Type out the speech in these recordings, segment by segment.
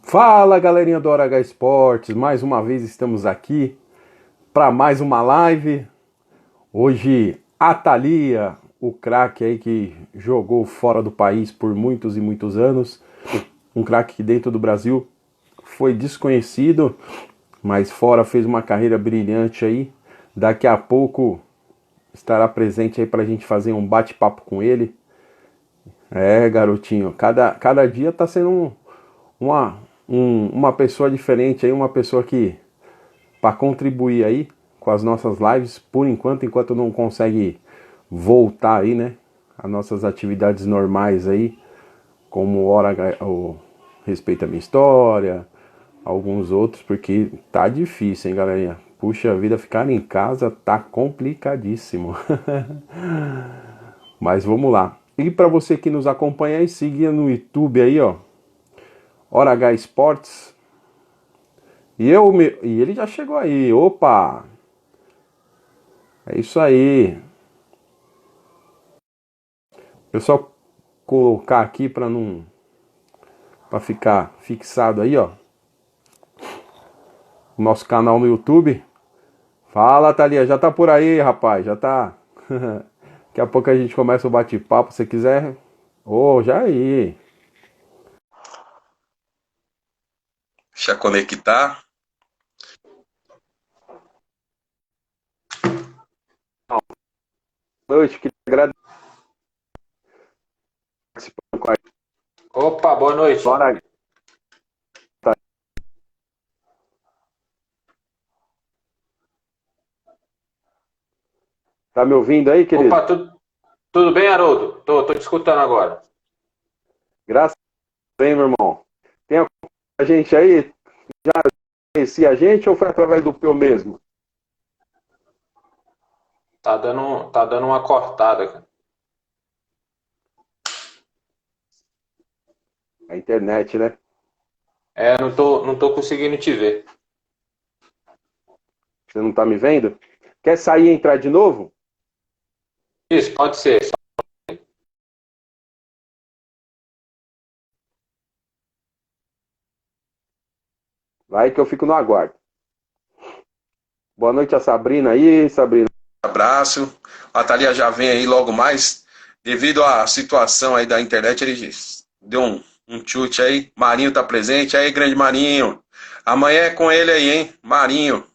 Fala, galerinha do Hora H Esportes, mais uma vez estamos aqui para mais uma live. Hoje a Thalia, o craque aí que jogou fora do país por muitos e muitos anos, um craque que dentro do Brasil foi desconhecido, mas fora fez uma carreira brilhante aí. Daqui a pouco estará presente aí para a gente fazer um bate-papo com ele. É, garotinho, cada dia tá sendo uma, uma pessoa diferente aí, uma pessoa que para contribuir aí com as nossas lives, por enquanto não consegue voltar aí, né, às nossas atividades normais aí, como o Respeita a Minha História, alguns outros, porque tá difícil, hein, galerinha. Puxa vida, ficar em casa tá complicadíssimo. Mas vamos lá. E para você que nos acompanha aí, siga no YouTube aí, ó, Hora H Esportes. E ele já chegou aí. Opa! É isso aí. Eu só colocar aqui para ficar fixado aí, ó. O nosso canal no YouTube. Fala, Thalia, já tá por aí, rapaz, já tá. Daqui a pouco a gente começa o bate-papo, se quiser. Ô, já aí. Deixa eu conectar. Boa noite, que agradeço com a Opa, boa noite. história. Tá me ouvindo aí, querido? Opa, tudo bem, Haroldo? Tô te escutando agora. Graças a Deus, meu irmão. Tem a gente aí? Conhecia a gente ou foi através do Peu mesmo? Tá dando uma cortada, cara. A internet, né? Não tô conseguindo te ver. Você não tá me vendo? Quer sair e entrar de novo? Isso, pode ser. Vai que eu fico no aguardo. Boa noite a Sabrina aí, Sabrina. Abraço. A Thalia já vem aí logo mais. Devido à situação aí da internet, ele deu um chute aí. Marinho tá presente. Aí, grande Marinho. Amanhã é com ele aí, hein? Marinho,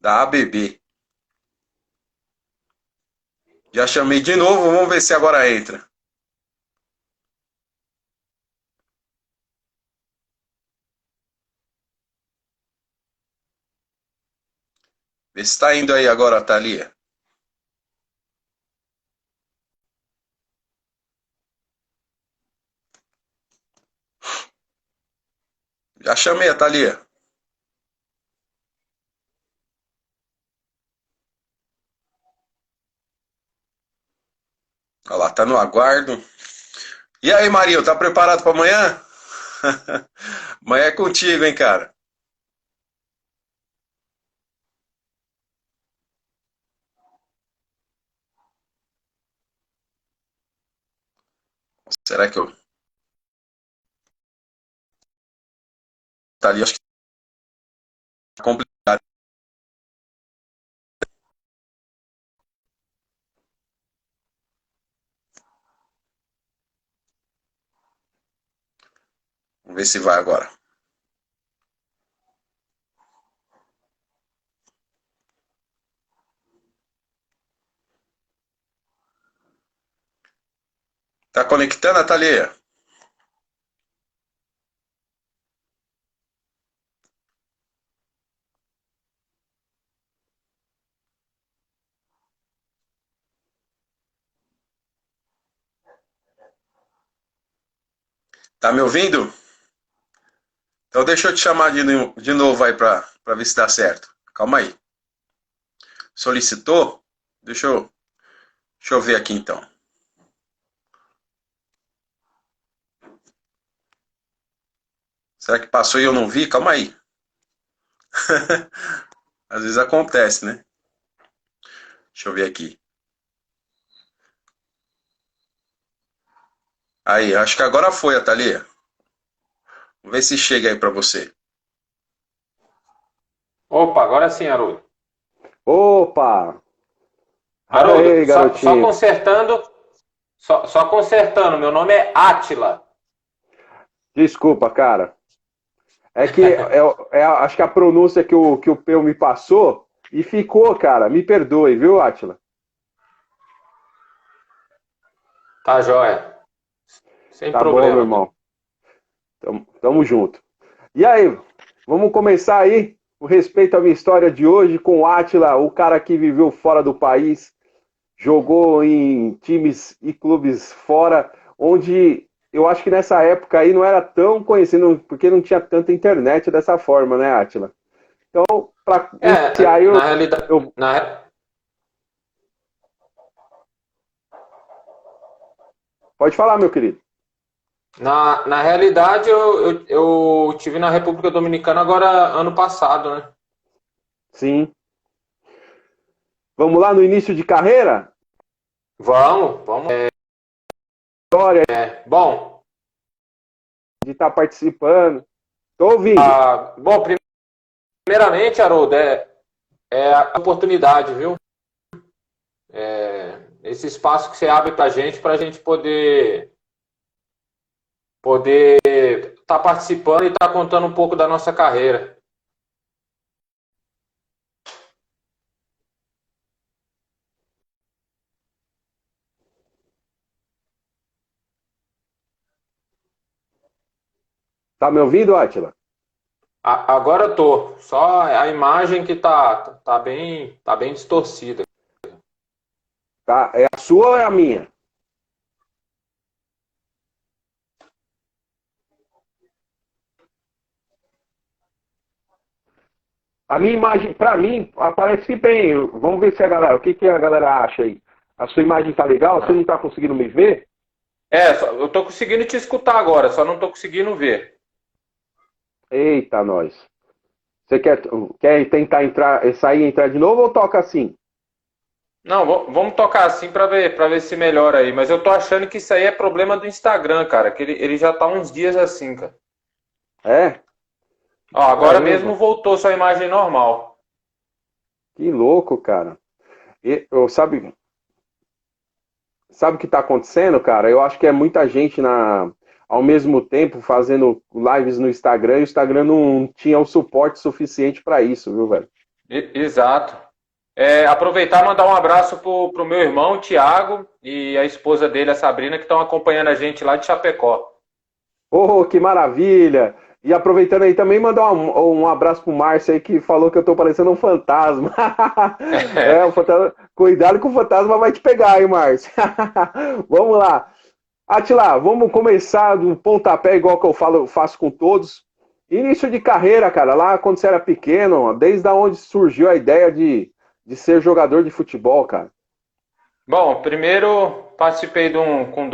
da ABB. Já chamei de novo, vamos ver se agora entra. Vê se tá indo aí agora, Thalia. Já chamei a Thalia. Olha lá, tá no aguardo. E aí, Marinho, tá preparado para amanhã? Amanhã é contigo, hein, cara? Será que eu. Thalia, acho que tá complicado. Vamos ver se vai agora. Tá conectando, Thalia? Tá me ouvindo? Então deixa eu te chamar de novo aí pra ver se dá certo. Calma aí. Solicitou? Deixa eu ver aqui então. Será que passou e eu não vi? Calma aí. Às vezes acontece, né? Deixa eu ver aqui. Aí, acho que agora foi, Thalia. Vamos ver se chega aí para você. Opa, agora sim, Haroldo. Opa! Fala Haroldo, aí, só garotinho. consertando, só consertando. Meu nome é Átila. Desculpa, cara. É que acho que a pronúncia que o Peu me passou e ficou, cara. Me perdoe, viu, Átila? Tá joia. Sem Tá bom, meu problema. irmão. Tamo junto. E aí, vamos começar aí o respeito à minha história de hoje com o Átila, o cara que viveu fora do país, jogou em times e clubes fora, onde eu acho que nessa época aí não era tão conhecido, porque não tinha tanta internet dessa forma, né, Átila? Então, para iniciar, Na realidade, eu- pode falar, meu querido. na realidade eu tive na República Dominicana agora ano passado, né? Sim. Vamos lá no início de carreira? Vamos. História Bom, de estar participando. Tô ouvindo. bom, primeiramente, Haroldo, é a oportunidade, viu? Esse espaço que você abre para a gente poder estar participando e estar contando um pouco da nossa carreira. Tá me ouvindo, Átila? Agora eu tô, só a imagem que tá bem distorcida. Tá? É a sua ou é a minha? A minha imagem, para mim, aparece bem. Vamos ver se a galera, o que, que a galera acha aí. A sua imagem tá legal? Você não tá conseguindo me ver? Eu tô conseguindo te escutar agora, só não tô conseguindo ver. Eita, nós. Você quer tentar entrar, sair e entrar de novo ou toca assim? Não, vamos tocar assim para ver se melhora aí. Mas eu tô achando que isso aí é problema do Instagram, cara, que ele já tá uns dias assim, cara. É? Ó, agora mesmo Caramba, voltou sua imagem normal. que louco, cara. Sabe o que está acontecendo, cara? Eu acho que é muita gente ao mesmo tempo fazendo lives no Instagram e o Instagram não tinha o suporte suficiente para isso, viu, velho? Exato. Aproveitar e mandar um abraço pro meu irmão, Thiago, e a esposa dele, a Sabrina, que estão acompanhando a gente lá de Chapecó. Oh, que maravilha! E aproveitando aí também, mandar um abraço pro Márcio aí que falou que eu tô parecendo um fantasma. O fantasma. Cuidado que o fantasma vai te pegar, hein, Márcio? Vamos lá. Atila, vamos começar do pontapé, igual que faço com todos. Início de carreira, cara, lá quando você era pequeno, desde onde surgiu a ideia de ser jogador de futebol, cara? Bom, primeiro participei com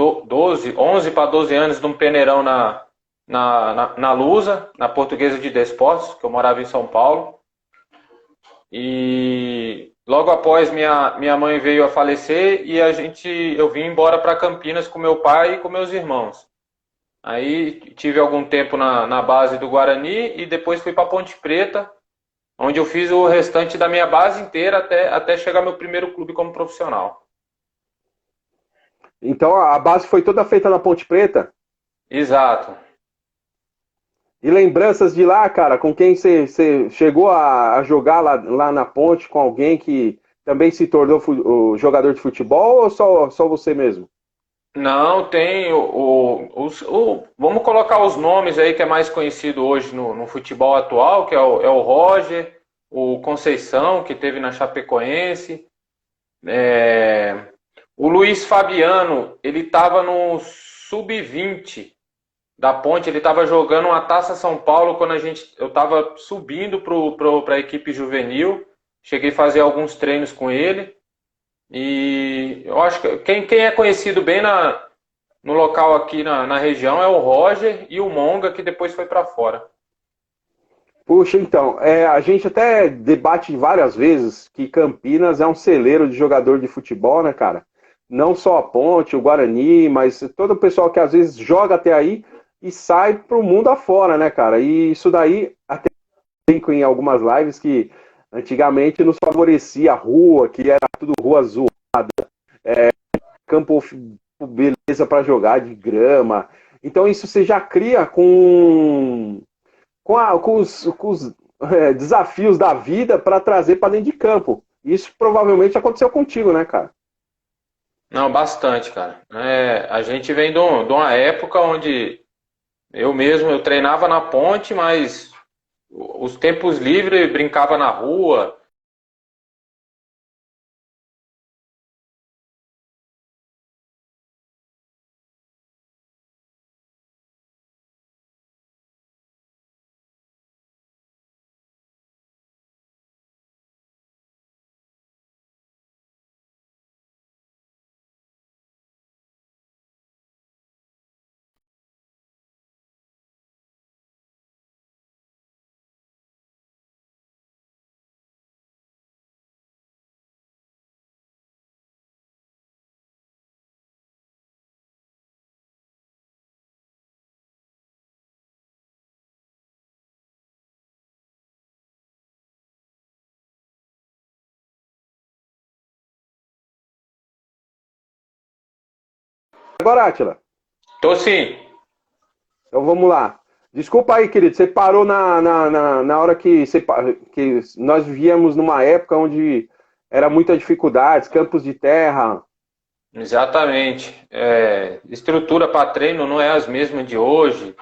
11 para 12 anos de um peneirão na Lusa, na Portuguesa de Desportos, que eu morava em São Paulo. E logo após minha mãe veio a falecer e eu vim embora para Campinas com meu pai e com meus irmãos. Aí tive algum tempo na base do Guarani e depois fui para Ponte Preta, onde eu fiz o restante da minha base inteira até chegar meu primeiro clube como profissional. Então a base foi toda feita na Ponte Preta. Exato. E lembranças de lá, cara, com quem você chegou a jogar lá na Ponte, com alguém que também se tornou o jogador de futebol ou só você mesmo? Não, tem vamos colocar os nomes aí que é mais conhecido hoje no futebol atual, que é o Roger, o Conceição, que teve na Chapecoense, o Luiz Fabiano, ele estava no sub-20 da Ponte, ele estava jogando uma Taça São Paulo quando eu estava subindo para a equipe juvenil, cheguei a fazer alguns treinos com ele. E eu acho que quem é conhecido bem no local aqui na região é o Roger e o Monga, que depois foi para fora. Puxa, então, a gente até debate várias vezes que Campinas é um celeiro de jogador de futebol, né, cara? Não só a Ponte, o Guarani, mas todo o pessoal que às vezes joga até aí e sai para o mundo afora, né, cara? E isso daí, até brinco em algumas lives que antigamente nos favorecia a rua, que era tudo rua azul, campo beleza para jogar de grama. Então isso você já cria com os desafios da vida para trazer para dentro de campo. Isso provavelmente aconteceu contigo, né, cara? Não, bastante, cara. A gente vem de uma época onde eu treinava na ponte, mas os tempos livres brincava na rua. Agora, Átila, Então, sim, então vamos lá. Desculpa aí, querido, você parou na hora que nós vivíamos numa época onde era muita dificuldades, campos de terra. exatamente. Estrutura para treino não é as mesmas de hoje.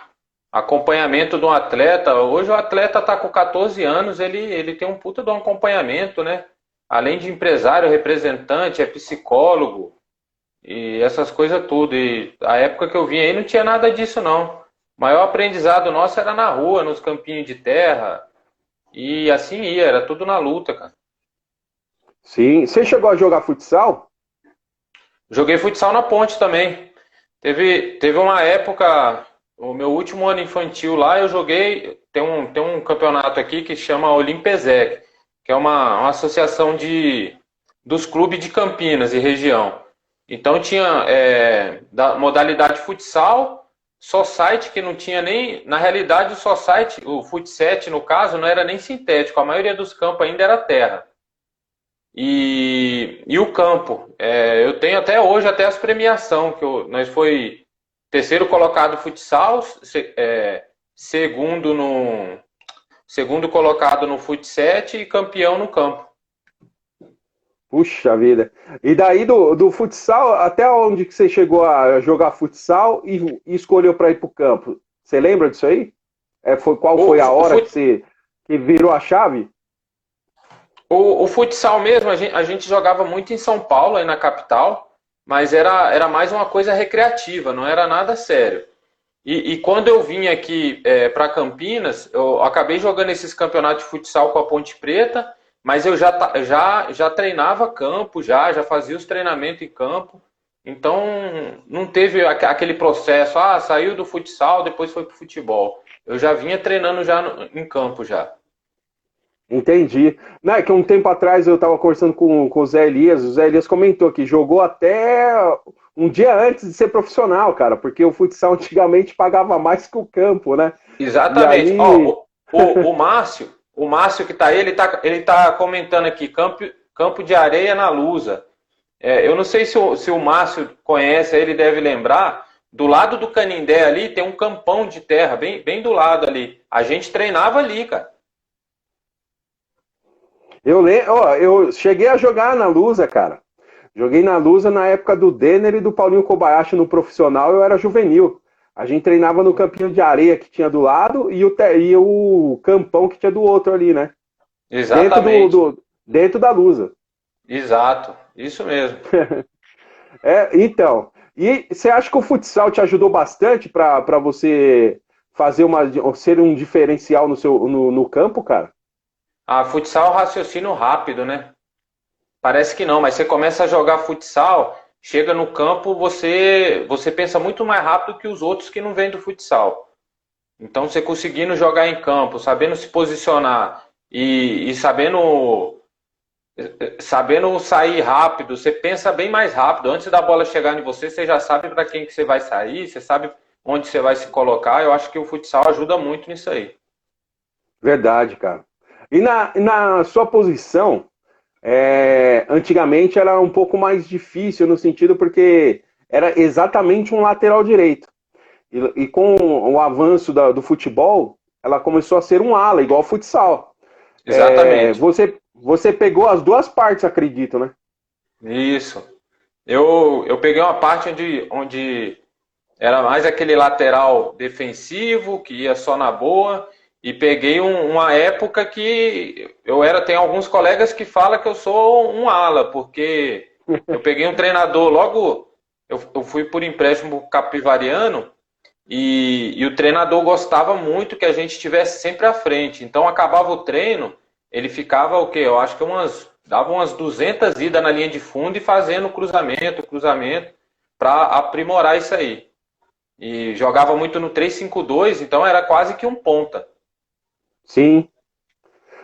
Acompanhamento de um atleta. Hoje o atleta está com 14 anos, ele tem um puta de um acompanhamento, né? Além de empresário, representante, é psicólogo e essas coisas tudo. E a época que eu vim aí não tinha nada disso, não. O maior aprendizado nosso era na rua, nos campinhos de terra. E assim ia, era tudo na luta, cara. Sim. Você chegou a jogar futsal? Joguei futsal na ponte também. Teve uma época, o meu último ano infantil lá, eu joguei. Tem um campeonato aqui que chama Olimpesec, que é uma associação dos clubes de Campinas e região. Então tinha da modalidade futsal, society, que não tinha nem. Na realidade, o society, o futsal, no caso, não era nem sintético, a maioria dos campos ainda era terra. E o campo. Eu tenho até hoje até as premiação, nós foi terceiro colocado no futsal, segundo segundo colocado no futsal e campeão no campo. Puxa vida. E daí do futsal, até onde que você chegou a jogar futsal e escolheu para ir para o campo? Você lembra disso aí? Qual O, foi a o, hora fut- que virou a chave? o futsal mesmo, a gente jogava muito em São Paulo, aí na capital, mas era mais uma coisa recreativa, não era nada sério. E quando eu vim aqui para Campinas, eu acabei jogando esses campeonatos de futsal com a Ponte Preta, mas eu já treinava campo, já fazia os treinamentos em campo. Então não teve aquele processo, saiu do futsal, depois foi pro futebol. Eu já vinha treinando já em campo já. Entendi. Não, é que um tempo atrás eu estava conversando com o Zé Elias. O Zé Elias comentou que jogou até um dia antes de ser profissional, cara, porque o futsal antigamente pagava mais que o campo, né? E Exatamente. Ó, aí, o Márcio que tá aí, ele tá comentando aqui, campo de areia na Lusa. Eu não sei se o Márcio conhece, ele deve lembrar. Do lado do Canindé ali tem um campão de terra, bem do lado ali. A gente treinava ali, cara. eu cheguei a jogar na Lusa, cara. Joguei na Lusa na época do Denner e do Paulinho Kobayashi no profissional, eu era juvenil. A gente treinava no campinho de areia que tinha do lado e o campão que tinha do outro ali, né? Dentro Exatamente. dentro da Lusa. Exato. Isso mesmo. Então, e você acha que o futsal te ajudou bastante para você fazer ser um diferencial no campo, cara? Futsal é um raciocínio rápido, né? Parece que não, mas você começa a jogar futsal, chega no campo, você pensa muito mais rápido que os outros que não vêm do futsal. Então, você conseguindo jogar em campo, sabendo se posicionar e sabendo sair rápido, você pensa bem mais rápido. Antes da bola chegar em você, você já sabe para quem que você vai sair, você sabe onde você vai se colocar. Eu acho que o futsal ajuda muito nisso aí. Verdade, cara. E na sua posição, antigamente era um pouco mais difícil no sentido porque era exatamente um lateral direito. E com o avanço do futebol, ela começou a ser um ala, igual ao futsal. Exatamente. Você pegou as duas partes, acredito, né? Isso. Eu peguei uma parte onde era mais aquele lateral defensivo, que ia só na boa, e peguei uma época que tem alguns colegas que falam que eu sou um ala, porque eu peguei um treinador logo, eu fui por empréstimo capivariano, e o treinador gostava muito que a gente estivesse sempre à frente. Então acabava o treino, ele ficava o quê? Eu acho que dava umas 200 idas na linha de fundo e fazendo cruzamento, para aprimorar isso aí. E jogava muito no 3-5-2, então era quase que um ponta. Sim.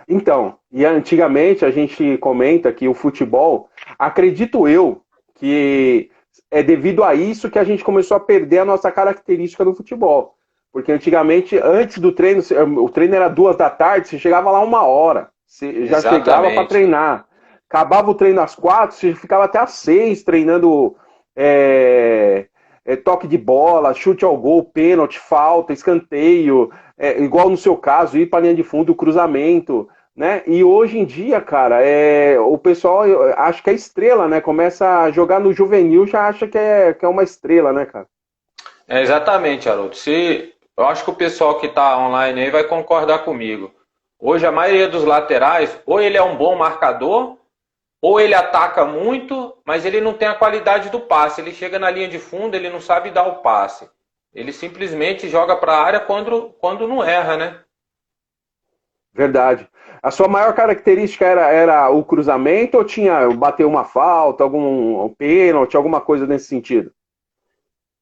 Então, e antigamente a gente comenta que o futebol, acredito eu, que é devido a isso que a gente começou a perder a nossa característica do futebol. Porque antigamente, antes do treino, o treino era 2 da tarde, você chegava lá 1 hora. Você já chegava para treinar. Acabava o treino às 4, você ficava até às 6 treinando toque de bola, chute ao gol, pênalti, falta, escanteio, igual no seu caso, ir para a linha de fundo, cruzamento, né? E hoje em dia, cara, o pessoal acha que é estrela, né? Começa a jogar no juvenil, já acha que é uma estrela, né, cara? Exatamente, Haroldo. Eu acho que o pessoal que está online aí vai concordar comigo. Hoje a maioria dos laterais, ou ele é um bom marcador, ou ele ataca muito, mas ele não tem a qualidade do passe. Ele chega na linha de fundo, ele não sabe dar o passe. Ele simplesmente joga para a área quando não erra, né? Verdade. A sua maior característica era o cruzamento ou tinha bater uma falta, algum pênalti, alguma coisa nesse sentido?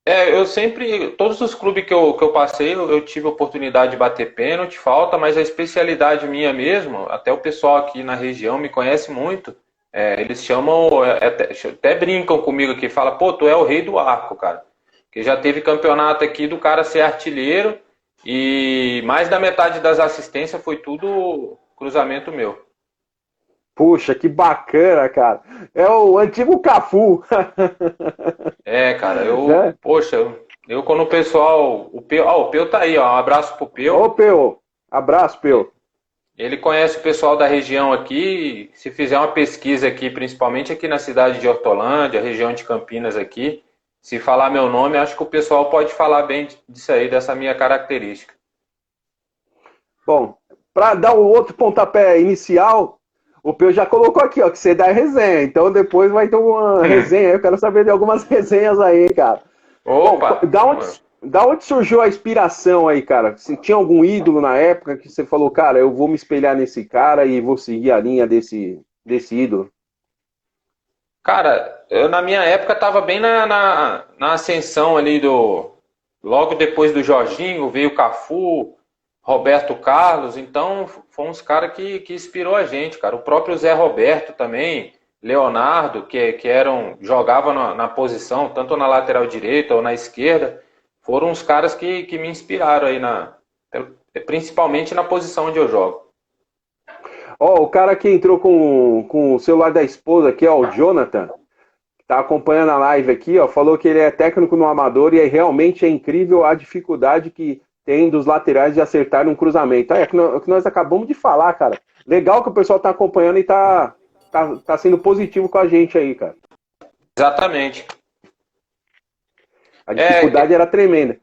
Eu sempre, todos os clubes que eu passei, eu tive a oportunidade de bater pênalti, falta, mas a especialidade minha mesmo, até o pessoal aqui na região me conhece muito, eles chamam, até brincam comigo aqui, fala, pô, tu é o rei do arco, cara. Porque já teve campeonato aqui do cara ser artilheiro e mais da metade das assistências foi tudo cruzamento meu. Puxa, que bacana, cara. É o antigo Cafu. Cara, Né? poxa, eu quando o pessoal, o Peu tá aí, ó, um abraço pro Ô, Peu. Peu. Abraço, Peu. Ele conhece o pessoal da região aqui. Se fizer uma pesquisa aqui, principalmente aqui na cidade de Hortolândia, região de Campinas aqui, se falar meu nome, acho que o pessoal pode falar bem disso aí, dessa minha característica. Bom, para dar o outro pontapé inicial, o Peu já colocou aqui, ó, que você dá resenha. Então depois vai ter uma resenha. Eu quero saber de algumas resenhas aí, cara. Opa! Bom, da onde surgiu a inspiração aí, cara? Se tinha algum ídolo na época que você falou, cara, eu vou me espelhar nesse cara e vou seguir a linha desse ídolo? Cara, eu na minha época tava bem na ascensão ali logo depois do Jorginho, veio o Cafu, Roberto Carlos, então foram uns caras que inspirou a gente, cara. O próprio Zé Roberto também, Leonardo, que jogavam na posição, tanto na lateral direita ou na esquerda, foram os caras que me inspiraram aí, principalmente na posição onde eu jogo. Ó, o cara que entrou com o celular da esposa aqui, ó, o Jonathan, que tá acompanhando a live aqui, ó, falou que ele é técnico no Amador e realmente é incrível a dificuldade que tem dos laterais de acertar um cruzamento. É o que nós acabamos de falar, cara. Legal que o pessoal tá acompanhando e tá sendo positivo com a gente aí, cara. Exatamente. A dificuldade era tremenda.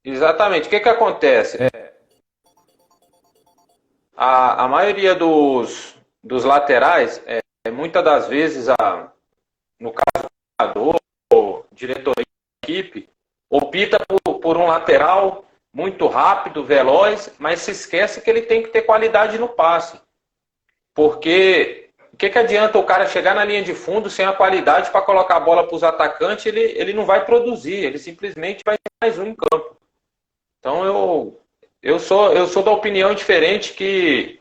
Exatamente. O que acontece? A maioria dos laterais, muitas das vezes, no caso do treinador, diretoria da equipe, opta por um lateral muito rápido, veloz, mas se esquece que ele tem que ter qualidade no passe. Porque o que adianta o cara chegar na linha de fundo sem a qualidade para colocar a bola para os atacantes, ele não vai produzir, ele simplesmente vai ter mais um em campo. Então eu sou da opinião diferente que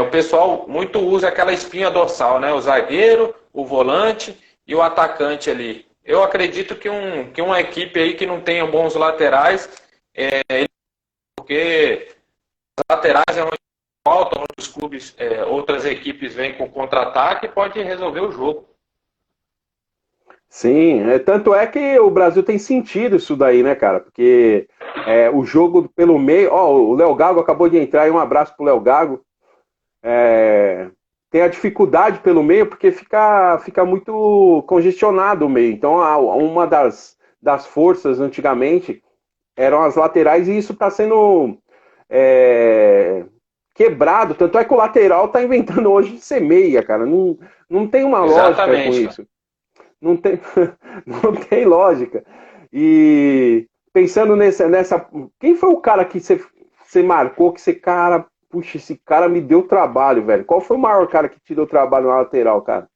o pessoal muito usa aquela espinha dorsal, né? O zagueiro, o volante e o atacante ali. Eu acredito que uma equipe aí que não tenha bons laterais, porque os laterais é onde faltam, onde os clubes, outras equipes vêm com contra-ataque, pode resolver o jogo. Sim, tanto é que o Brasil tem sentido isso daí, né, cara? Porque o jogo pelo meio. Ó, o Léo Gago acabou de entrar aí, um abraço pro Léo Gago. Tem a dificuldade pelo meio porque fica muito congestionado o meio. Então, uma das forças antigamente eram as laterais e isso está sendo quebrado. Tanto é que o lateral está inventando hoje de ser meia, cara. Não tem uma lógica com Exatamente, cara. isso. Não tem, não tem lógica. E pensando nessa. Quem foi o cara que você marcou que você, cara, puxa, esse cara me deu trabalho, velho? Qual foi o maior cara que te deu trabalho na lateral, cara?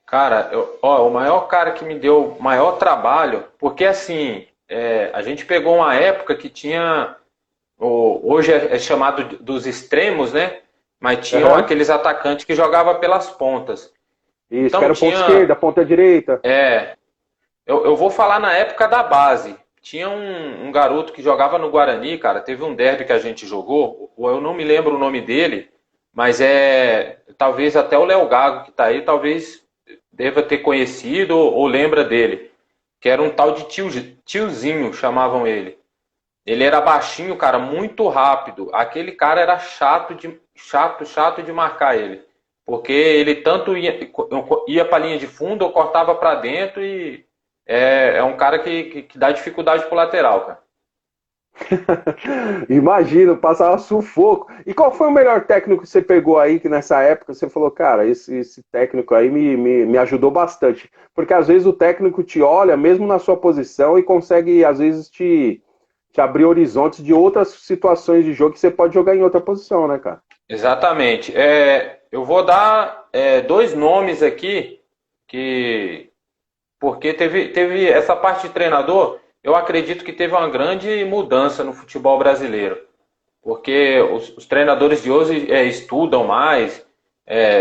Cara, o maior cara que me deu maior trabalho, porque assim, a gente pegou uma época que tinha, hoje é chamado dos extremos, né? Mas tinham Aham. aqueles atacantes que jogavam pelas pontas. Isso, que Então era o ponto tinha, esquerda, ponta direita. eu vou falar na época da base. Tinha um garoto que jogava no Guarani, cara. Teve um derby que a gente jogou. Eu não me lembro o nome dele, mas talvez até o Léo Gago que tá aí, talvez deva ter conhecido ou lembra dele. Que era um tal de tiozinho, chamavam ele. Ele era baixinho, cara, muito rápido. Aquele cara era chato de marcar ele. Porque ele tanto ia para a linha de fundo ou cortava para dentro e é um cara que dá dificuldade pro lateral, cara. Imagino, passava sufoco. E qual foi o melhor técnico que você pegou aí, que nessa época você falou, cara, esse técnico aí me ajudou bastante? Porque às vezes o técnico te olha, mesmo na sua posição, e consegue, às vezes, te abrir horizontes de outras situações de jogo que você pode jogar em outra posição, né, cara? Exatamente. Eu vou dar dois nomes aqui que porque teve essa parte de treinador, eu acredito que teve uma grande mudança no futebol brasileiro. Porque os treinadores de hoje estudam mais,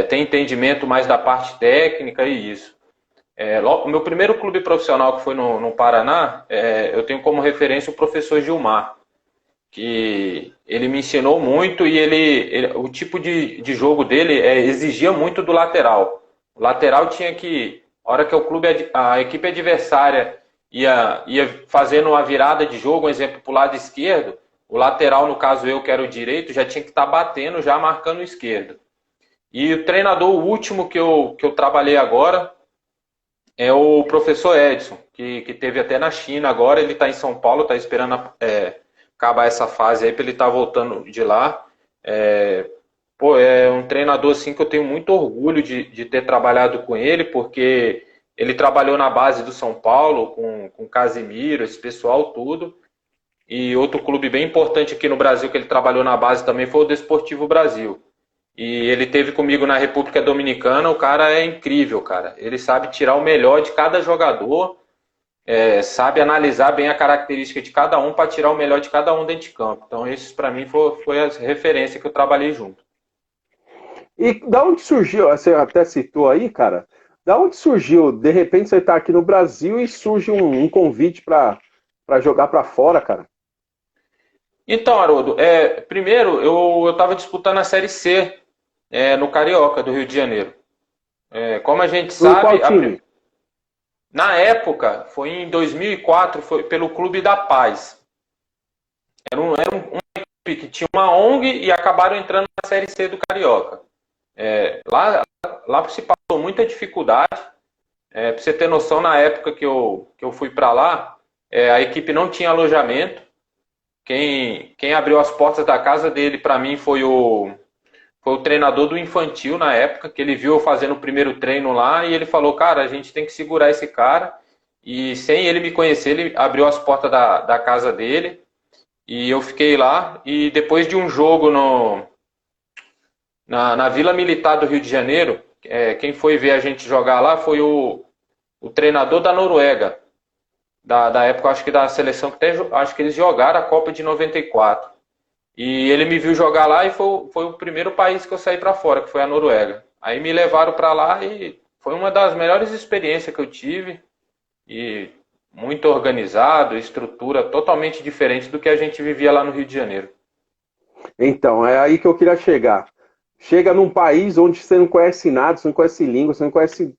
têm entendimento mais da parte técnica e isso. O meu primeiro clube profissional, que foi no Paraná, eu tenho como referência o professor Gilmar, que ele me ensinou muito e o tipo de jogo dele exigia muito do lateral. O lateral tinha que, a hora que a equipe adversária ia fazendo uma virada de jogo, um exemplo, para o lado esquerdo, o lateral, no caso eu que era o direito, já tinha que estar batendo, já marcando o esquerdo. E o treinador, o último que eu trabalhei agora, é o professor Edson, que teve até na China agora, ele está em São Paulo, está esperando acabar essa fase aí para ele estar voltando de lá. É um treinador assim que eu tenho muito orgulho de ter trabalhado com ele, porque ele trabalhou na base do São Paulo, com Casimiro, esse pessoal tudo. E outro clube bem importante aqui no Brasil que ele trabalhou na base também foi o Desportivo Brasil. E ele teve comigo na República Dominicana, o cara é incrível, cara. Ele sabe tirar o melhor de cada jogador, sabe analisar bem a característica de cada um para tirar o melhor de cada um dentro de campo. Então, isso para mim foi a referência que eu trabalhei junto. E da onde surgiu, você até citou aí, cara, da onde surgiu, de repente você tá aqui no Brasil e surge um convite para jogar para fora, cara? Então, Haroldo, primeiro eu estava disputando a Série C no Carioca do Rio de Janeiro. Como a gente Por qual sabe, time? na época, foi em 2004, foi pelo Clube da Paz. Era uma equipe que tinha uma ONG e acabaram entrando na Série C do Carioca. Lá se passou muita dificuldade. Para você ter noção, na época que eu fui para lá, a equipe não tinha alojamento. Quem abriu as portas da casa dele para mim foi o treinador do infantil na época, que ele viu eu fazendo o primeiro treino lá e ele falou, cara, a gente tem que segurar esse cara. E sem ele me conhecer, ele abriu as portas da casa dele e eu fiquei lá. E depois de um jogo na Vila Militar do Rio de Janeiro, quem foi ver a gente jogar lá foi o treinador da Noruega, da época, acho que da seleção, acho que eles jogaram a Copa de 94. E ele me viu jogar lá e foi o primeiro país que eu saí para fora, que foi a Noruega. Aí me levaram para lá e foi uma das melhores experiências que eu tive e muito organizado, estrutura totalmente diferente do que a gente vivia lá no Rio de Janeiro. Então, é aí que eu queria chegar. Chega num país onde você não conhece nada, você não conhece língua, você não conhece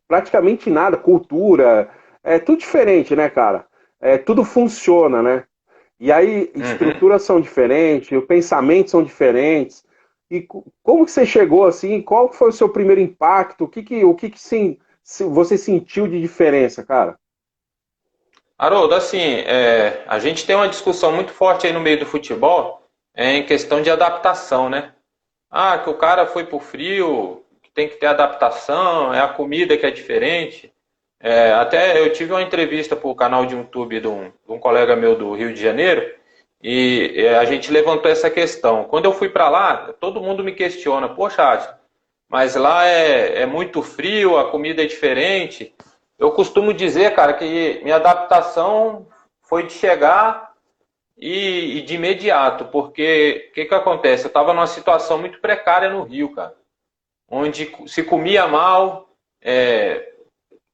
praticamente nada, cultura, é tudo diferente, né, cara? É, tudo funciona, né? E aí, Uhum. estruturas são diferentes, os pensamentos são diferentes. E como que você chegou assim? Qual foi o seu primeiro impacto? O que sim, você sentiu de diferença, cara? Haroldo, assim, a gente tem uma discussão muito forte aí no meio do futebol em questão de adaptação, né? Ah, que o cara foi pro frio, que tem que ter adaptação, é a comida que é diferente. Até eu tive uma entrevista para o canal de YouTube de um colega meu do Rio de Janeiro e a gente levantou essa questão. Quando eu fui para lá, todo mundo me questiona, poxa, Átila, mas lá é muito frio, a comida é diferente. Eu costumo dizer, cara, que minha adaptação foi de chegar e de imediato, porque o que acontece? Eu estava numa situação muito precária no Rio, cara, onde se comia mal,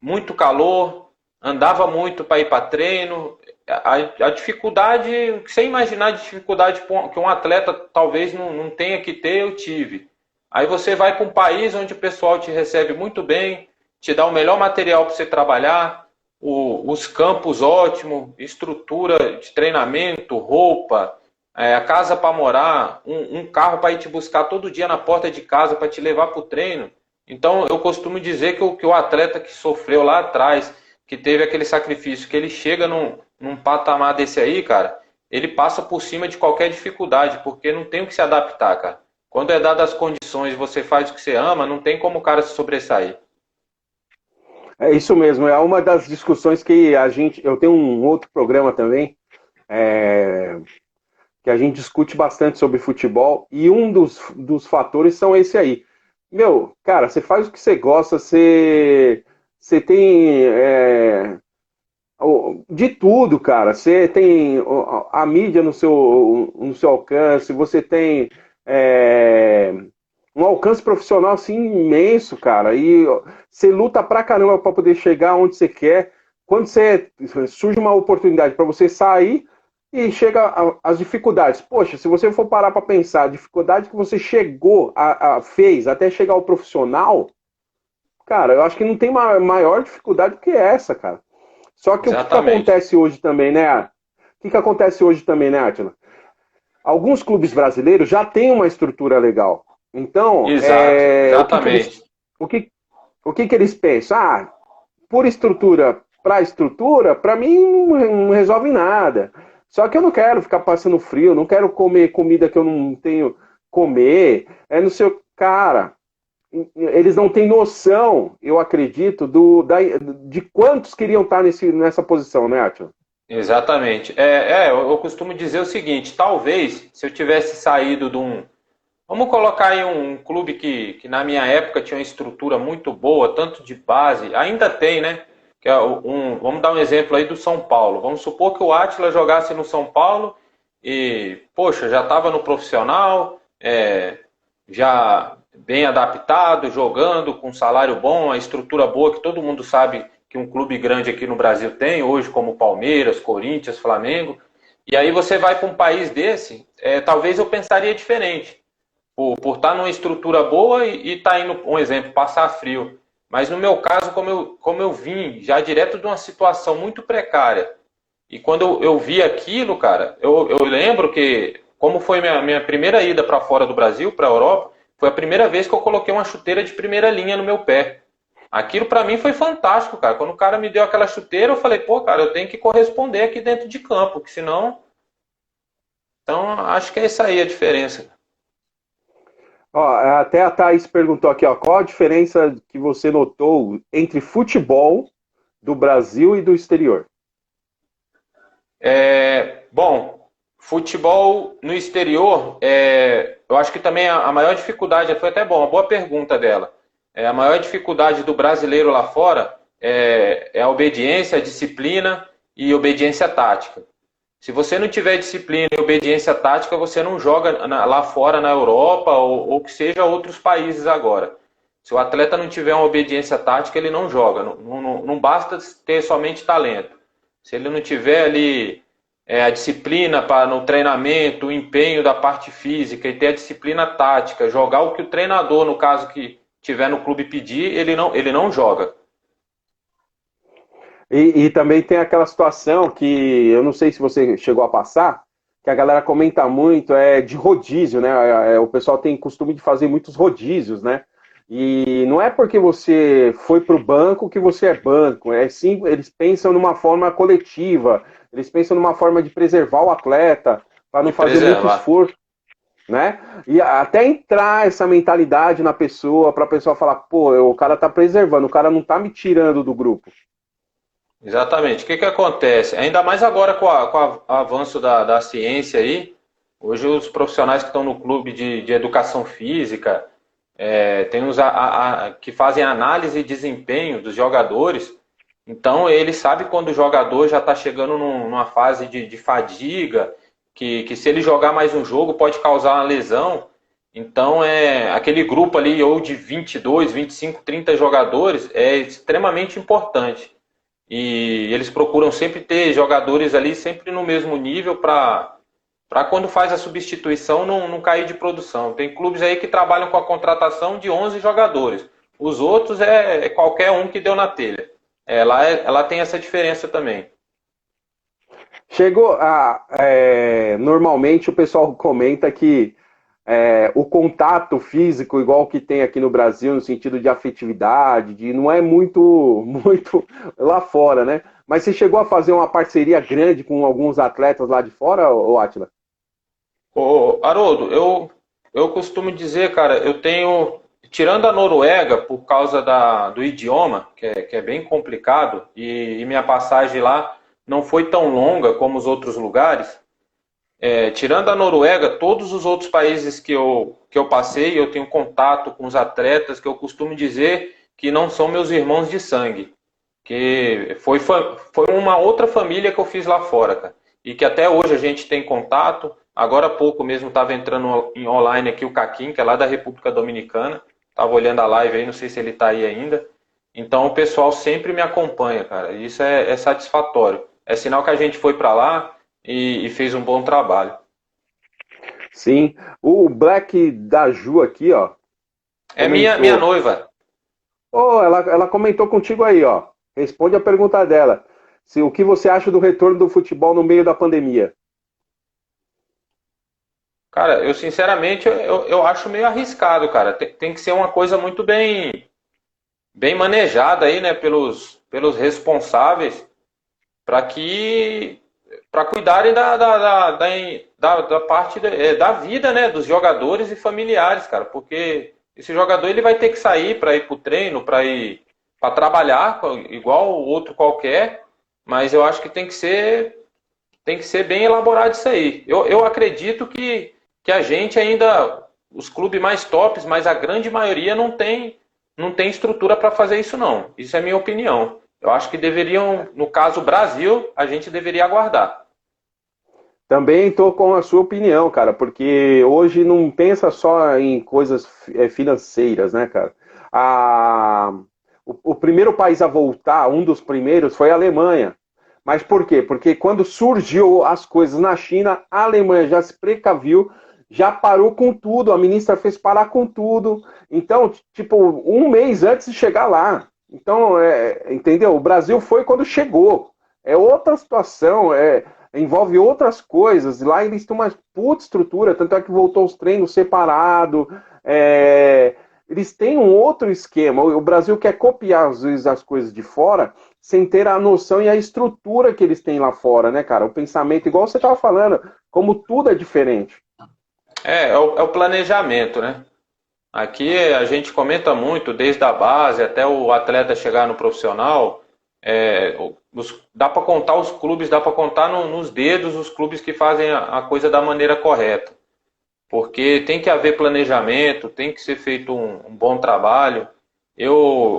muito calor, andava muito para ir para treino. A dificuldade, sem imaginar a dificuldade que um atleta talvez não tenha que ter, eu tive. Aí você vai para um país onde o pessoal te recebe muito bem, te dá o melhor material para você trabalhar, os campos ótimos, estrutura de treinamento, roupa, a casa para morar, um carro para ir te buscar todo dia na porta de casa para te levar para o treino. Então eu costumo dizer que o atleta que sofreu lá atrás, que teve aquele sacrifício, que ele chega num patamar desse aí, cara, ele passa por cima de qualquer dificuldade, porque não tem o que se adaptar, cara. Quando é dado as condições e você faz o que você ama, não tem como o cara se sobressair. É isso mesmo, é uma das discussões que eu tenho um outro programa também, é, que a gente discute bastante sobre futebol, e um dos fatores são esse aí. Meu, cara, você faz o que você gosta, você tem de tudo, cara. Você tem a mídia no seu alcance, você tem é, um alcance profissional assim imenso, cara. E você luta pra caramba pra poder chegar onde você quer. Quando surge uma oportunidade para você sair e chega as dificuldades. Poxa, se você for parar para pensar, a dificuldade que você fez até chegar ao profissional, cara, eu acho que não tem maior dificuldade do que essa, cara. Só que o que Exatamente. acontece hoje também, né? O que acontece hoje também, né, Atila? Alguns clubes brasileiros já têm uma estrutura legal. Então, Exato, o que que eles, exatamente. o que que eles pensam? Ah, por estrutura para estrutura, para mim não resolve nada. Só que eu não quero ficar passando frio, não quero comer comida que eu não tenho comer. É no seu cara. Eles não têm noção, eu acredito, de quantos queriam estar nessa posição, né, Atila? Exatamente. Eu costumo dizer o seguinte: talvez se eu tivesse saído de um. Vamos colocar aí um clube que na minha época tinha uma estrutura muito boa, tanto de base, ainda tem, né? Vamos dar um exemplo aí do São Paulo. Vamos supor que o Átila jogasse no São Paulo e, poxa, já estava no profissional, já bem adaptado, jogando com salário bom, a estrutura boa que todo mundo sabe que um clube grande aqui no Brasil tem, hoje como Palmeiras, Corinthians, Flamengo. E aí você vai para um país desse, talvez eu pensaria diferente por estar numa estrutura boa e estar indo, um exemplo, passar frio. Mas no meu caso, como eu vim já direto de uma situação muito precária, e quando eu vi aquilo, cara, eu lembro que, como foi minha primeira ida para fora do Brasil, para a Europa, foi a primeira vez que eu coloquei uma chuteira de primeira linha no meu pé. Aquilo para mim foi fantástico, cara. Quando o cara me deu aquela chuteira, eu falei, pô, cara, eu tenho que corresponder aqui dentro de campo, que senão. Então, acho que é isso aí a diferença. Ó, até a Thaís perguntou aqui, ó, qual a diferença que você notou entre futebol do Brasil e do exterior? Bom, futebol no exterior, eu acho que também a maior dificuldade, foi até bom, uma boa pergunta dela. A maior dificuldade do brasileiro lá fora é a obediência, a disciplina e obediência tática. Se você não tiver disciplina e obediência tática, você não joga lá fora na Europa ou que seja outros países agora. Se o atleta não tiver uma obediência tática, ele não joga. Não basta ter somente talento. Se ele não tiver ali a disciplina no treinamento, o empenho da parte física e ter a disciplina tática, jogar o que o treinador, no caso que tiver no clube pedir, ele não joga. E também tem aquela situação que eu não sei se você chegou a passar, que a galera comenta muito, de rodízio, né? O pessoal tem costume de fazer muitos rodízios, né? E não é porque você foi para o banco que você é banco, é sim, eles pensam numa forma coletiva, eles pensam numa forma de preservar o atleta, para não De fazer muito preservar. esforço, né? E até entrar essa mentalidade na pessoa, para a pessoa falar, pô, o cara tá preservando, o cara não tá me tirando do grupo. Exatamente. O que acontece? Ainda mais agora com o avanço da ciência aí, hoje os profissionais que estão no clube de educação física, tem uns que fazem análise e desempenho dos jogadores, então ele sabe quando o jogador já está chegando numa fase de fadiga, que se ele jogar mais um jogo pode causar uma lesão. Então aquele grupo ali, ou de 22, 25, 30 jogadores, é extremamente importante. E eles procuram sempre ter jogadores ali sempre no mesmo nível para quando faz a substituição não cair de produção. Tem clubes aí que trabalham com a contratação de 11 jogadores. Os outros é qualquer um que deu na telha. Ela tem essa diferença também. Chegou a. Normalmente o pessoal comenta que o contato físico, igual que tem aqui no Brasil, no sentido de afetividade, não é muito, muito lá fora, né? Mas você chegou a fazer uma parceria grande com alguns atletas lá de fora, ô Átila? Ô, Haroldo, eu costumo dizer, cara, eu tenho, tirando a Noruega por causa do idioma, que é bem complicado, e minha passagem lá não foi tão longa como os outros lugares, tirando a Noruega, todos os outros países que eu passei, eu tenho contato com os atletas que eu costumo dizer que não são meus irmãos de sangue. Que foi uma outra família que eu fiz lá fora, cara. E que até hoje a gente tem contato. Agora há pouco mesmo estava entrando em online aqui o Caquim, que é lá da República Dominicana. Estava olhando a live aí, não sei se ele está aí ainda. Então o pessoal sempre me acompanha, cara. E isso é satisfatório. É sinal que a gente foi para lá e fez um bom trabalho. Sim. O Black da Ju aqui, ó, É minha comentou. noiva. Oh, ela comentou contigo aí, ó. Responde a pergunta dela. O que você acha do retorno do futebol no meio da pandemia? Cara, eu sinceramente eu acho meio arriscado, cara. Tem que ser uma coisa muito bem manejada aí, né, pelos responsáveis para cuidarem da parte da vida, né, dos jogadores e familiares, cara, porque esse jogador ele vai ter que sair para ir para o treino, para ir para trabalhar, igual o outro qualquer, mas eu acho que tem que ser bem elaborado isso aí. Eu acredito que a gente ainda, os clubes mais tops, mas a grande maioria não tem estrutura para fazer isso não. Isso é minha opinião. Eu acho que deveriam, no caso Brasil, a gente deveria aguardar. Também estou com a sua opinião, cara, porque hoje não pensa só em coisas financeiras, né, cara? A, o primeiro país a voltar, um dos primeiros, foi a Alemanha. Mas por quê? Porque quando surgiu as coisas na China, a Alemanha já se precaviu, já parou com tudo, a ministra fez parar com tudo. Então, tipo, um mês antes de chegar lá. Então, entendeu? O Brasil foi quando chegou. É outra situação, envolve outras coisas. Lá eles têm uma puta estrutura, tanto é que voltou os treinos separados. Eles têm um outro esquema. O Brasil quer copiar, às vezes, as coisas de fora, sem ter a noção e a estrutura que eles têm lá fora, né, cara? O pensamento, igual você estava falando, como tudo é diferente. É o planejamento, né? Aqui a gente comenta muito, desde a base até o atleta chegar no profissional. Dá para contar os clubes, dá para contar nos dedos os clubes que fazem a coisa da maneira correta. Porque tem que haver planejamento, tem que ser feito um bom trabalho.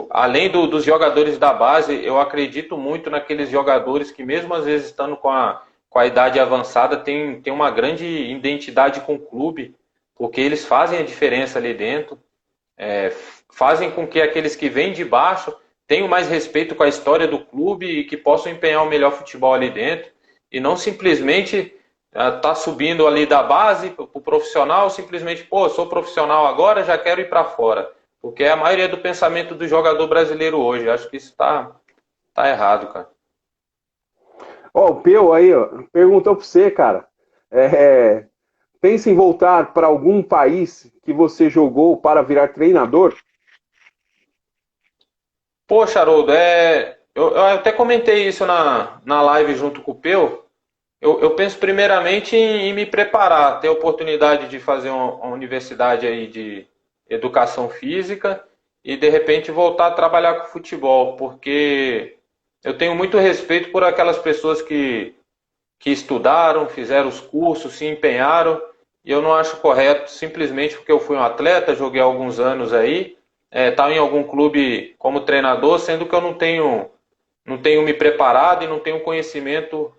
Além dos jogadores da base, eu acredito muito naqueles jogadores que, mesmo às vezes estando com a idade avançada, tem uma grande identidade com o clube, porque eles fazem a diferença ali dentro. fazem com que aqueles que vêm de baixo tenham mais respeito com a história do clube e que possam empenhar o melhor futebol ali dentro, e não simplesmente tá subindo ali da base para o profissional, simplesmente, pô, sou profissional agora, já quero ir para fora. Porque é a maioria do pensamento do jogador brasileiro hoje. Eu acho que isso tá errado, cara. Ó, o Peu aí, ó, perguntou pra você, cara. Pensa em voltar para algum país que você jogou para virar treinador? Poxa, Haroldo, eu até comentei isso na live junto com o Peu. Eu penso primeiramente em me preparar, ter a oportunidade de fazer uma universidade aí de educação física e de repente voltar a trabalhar com futebol, porque eu tenho muito respeito por aquelas pessoas que estudaram, fizeram os cursos, se empenharam, e eu não acho correto, simplesmente porque eu fui um atleta, joguei alguns anos aí, estar em algum clube como treinador, sendo que eu não tenho me preparado e não tenho conhecimento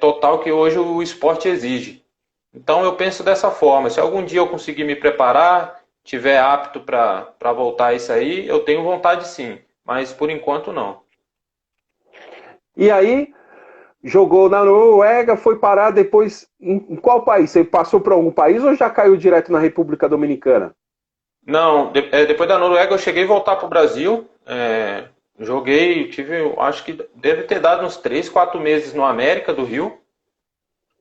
total que hoje o esporte exige. Então eu penso dessa forma, se algum dia eu conseguir me preparar, tiver apto para voltar a isso aí, eu tenho vontade sim, mas por enquanto não. E aí, jogou na Noruega, foi parar depois em qual país? Você passou por algum país ou já caiu direto na República Dominicana? Não, depois da Noruega eu cheguei a voltar para o Brasil, joguei, acho que deve ter dado uns 3, 4 meses no América do Rio,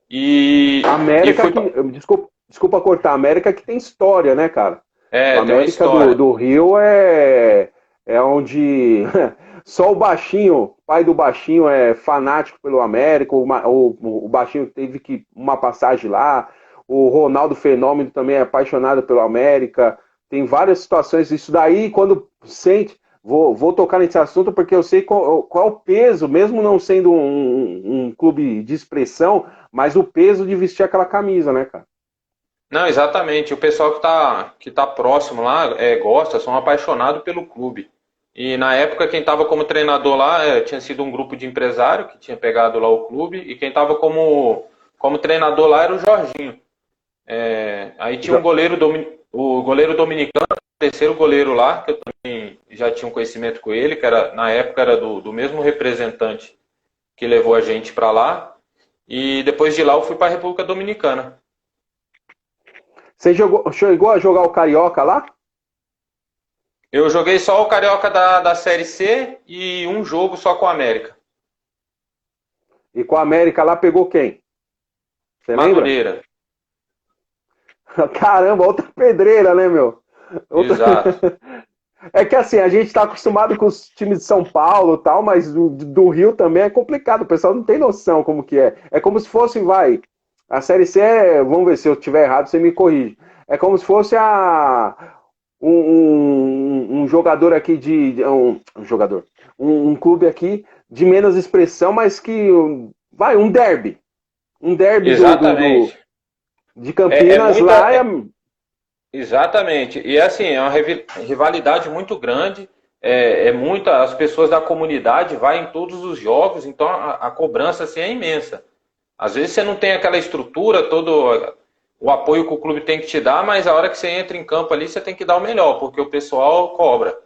e América fui que. Desculpa cortar, América que tem história, né, cara? O tem uma América história. do Rio é onde só o Baixinho, pai do Baixinho, é fanático pelo América. O Baixinho teve uma passagem lá. O Ronaldo Fenômeno também é apaixonado pelo América. Tem várias situações. Isso daí, quando sente. Vou tocar nesse assunto porque eu sei qual é o peso, mesmo não sendo um clube de expressão, mas o peso de vestir aquela camisa, né, cara? Não, exatamente. O pessoal que tá próximo lá gosta, são apaixonados pelo clube. E na época quem estava como treinador lá tinha sido um grupo de empresário que tinha pegado lá o clube, e quem estava como treinador lá era o Jorginho. Aí tinha o goleiro dominicano, o terceiro goleiro lá, que eu também já tinha um conhecimento com ele, que na época era do mesmo representante que levou a gente para lá. E depois de lá eu fui para a República Dominicana. Você chegou a jogar o Carioca lá? Eu joguei só o Carioca da Série C e um jogo só com a América. E com a América lá pegou quem? Você lembra? Madureira. Caramba, outra pedreira, né, meu? Exato. É que assim, a gente tá acostumado com os times de São Paulo e tal, mas do Rio também é complicado. O pessoal não tem noção como que é. É como se fosse, a Série C vamos ver se eu estiver errado, você me corrige. É como se fosse um jogador aqui um clube aqui de menos expressão, mas que um derby. Um derby Exatamente. de Campinas lá Exatamente. E assim, é uma rivalidade muito grande. As pessoas da comunidade vão em todos os jogos, então a cobrança assim, é imensa. Às vezes você não tem aquela estrutura, todo o apoio que o clube tem que te dar, mas a hora que você entra em campo ali, você tem que dar o melhor, porque o pessoal cobra.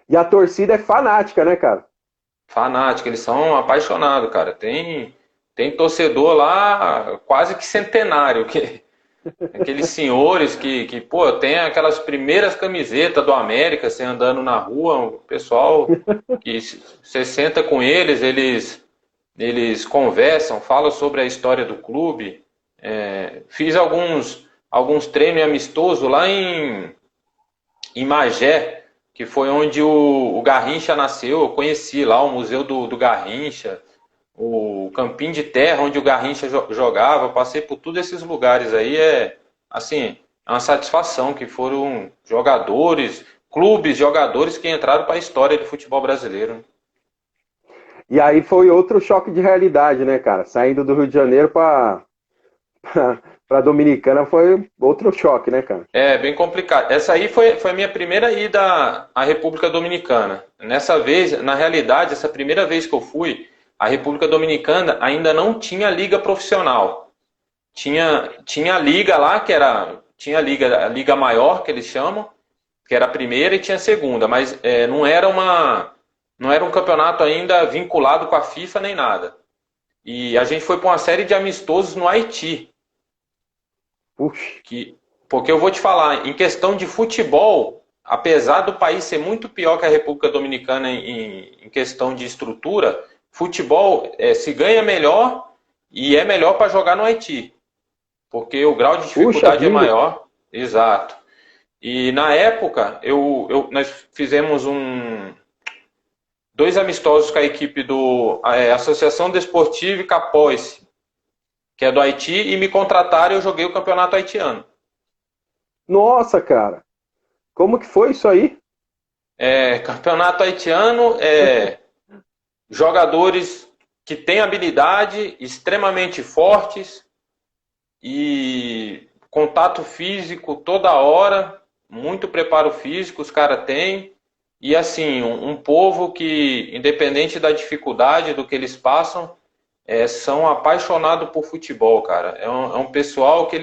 E a torcida é fanática, né, cara? Fanática, eles são apaixonados, cara. Tem torcedor lá quase que centenário, aqueles senhores pô, tem aquelas primeiras camisetas do América, você andando na rua, o pessoal que você senta com eles conversam, falam sobre a história do clube. Fiz alguns treinos amistosos lá em Magé, que foi onde o Garrincha nasceu. Eu conheci lá o Museu do Garrincha, o Campinho de Terra, onde o Garrincha jogava. Eu passei por todos esses lugares aí. Assim, é uma satisfação que foram jogadores que entraram para a história do futebol brasileiro. E aí foi outro choque de realidade, né, cara? Saindo do Rio de Janeiro para Dominicana foi outro choque, né, cara? Bem complicado. Essa aí foi a minha primeira ida à República Dominicana. Nessa vez, na realidade, essa primeira vez que eu fui, a República Dominicana ainda não tinha liga profissional. Tinha a liga lá, tinha a liga maior, que eles chamam, que era a primeira, e tinha a segunda, mas não era um campeonato ainda vinculado com a FIFA nem nada. E a gente foi para uma série de amistosos no Haiti. Puxa. Porque eu vou te falar, em questão de futebol, apesar do país ser muito pior que a República Dominicana em questão de estrutura, futebol se ganha melhor e é melhor para jogar no Haiti. Porque o grau de dificuldade é maior. Exato. E na época, nós fizemos dois amistosos com a equipe do Associação Desportiva e Capoise, que é do Haiti, e me contrataram e eu joguei o campeonato haitiano. Nossa, cara! Como que foi isso aí? Campeonato haitiano, jogadores que têm habilidade, extremamente fortes e contato físico toda hora, muito preparo físico os caras têm. E assim, um povo que, independente da dificuldade do que eles passam, são apaixonados por futebol, cara. É um pessoal que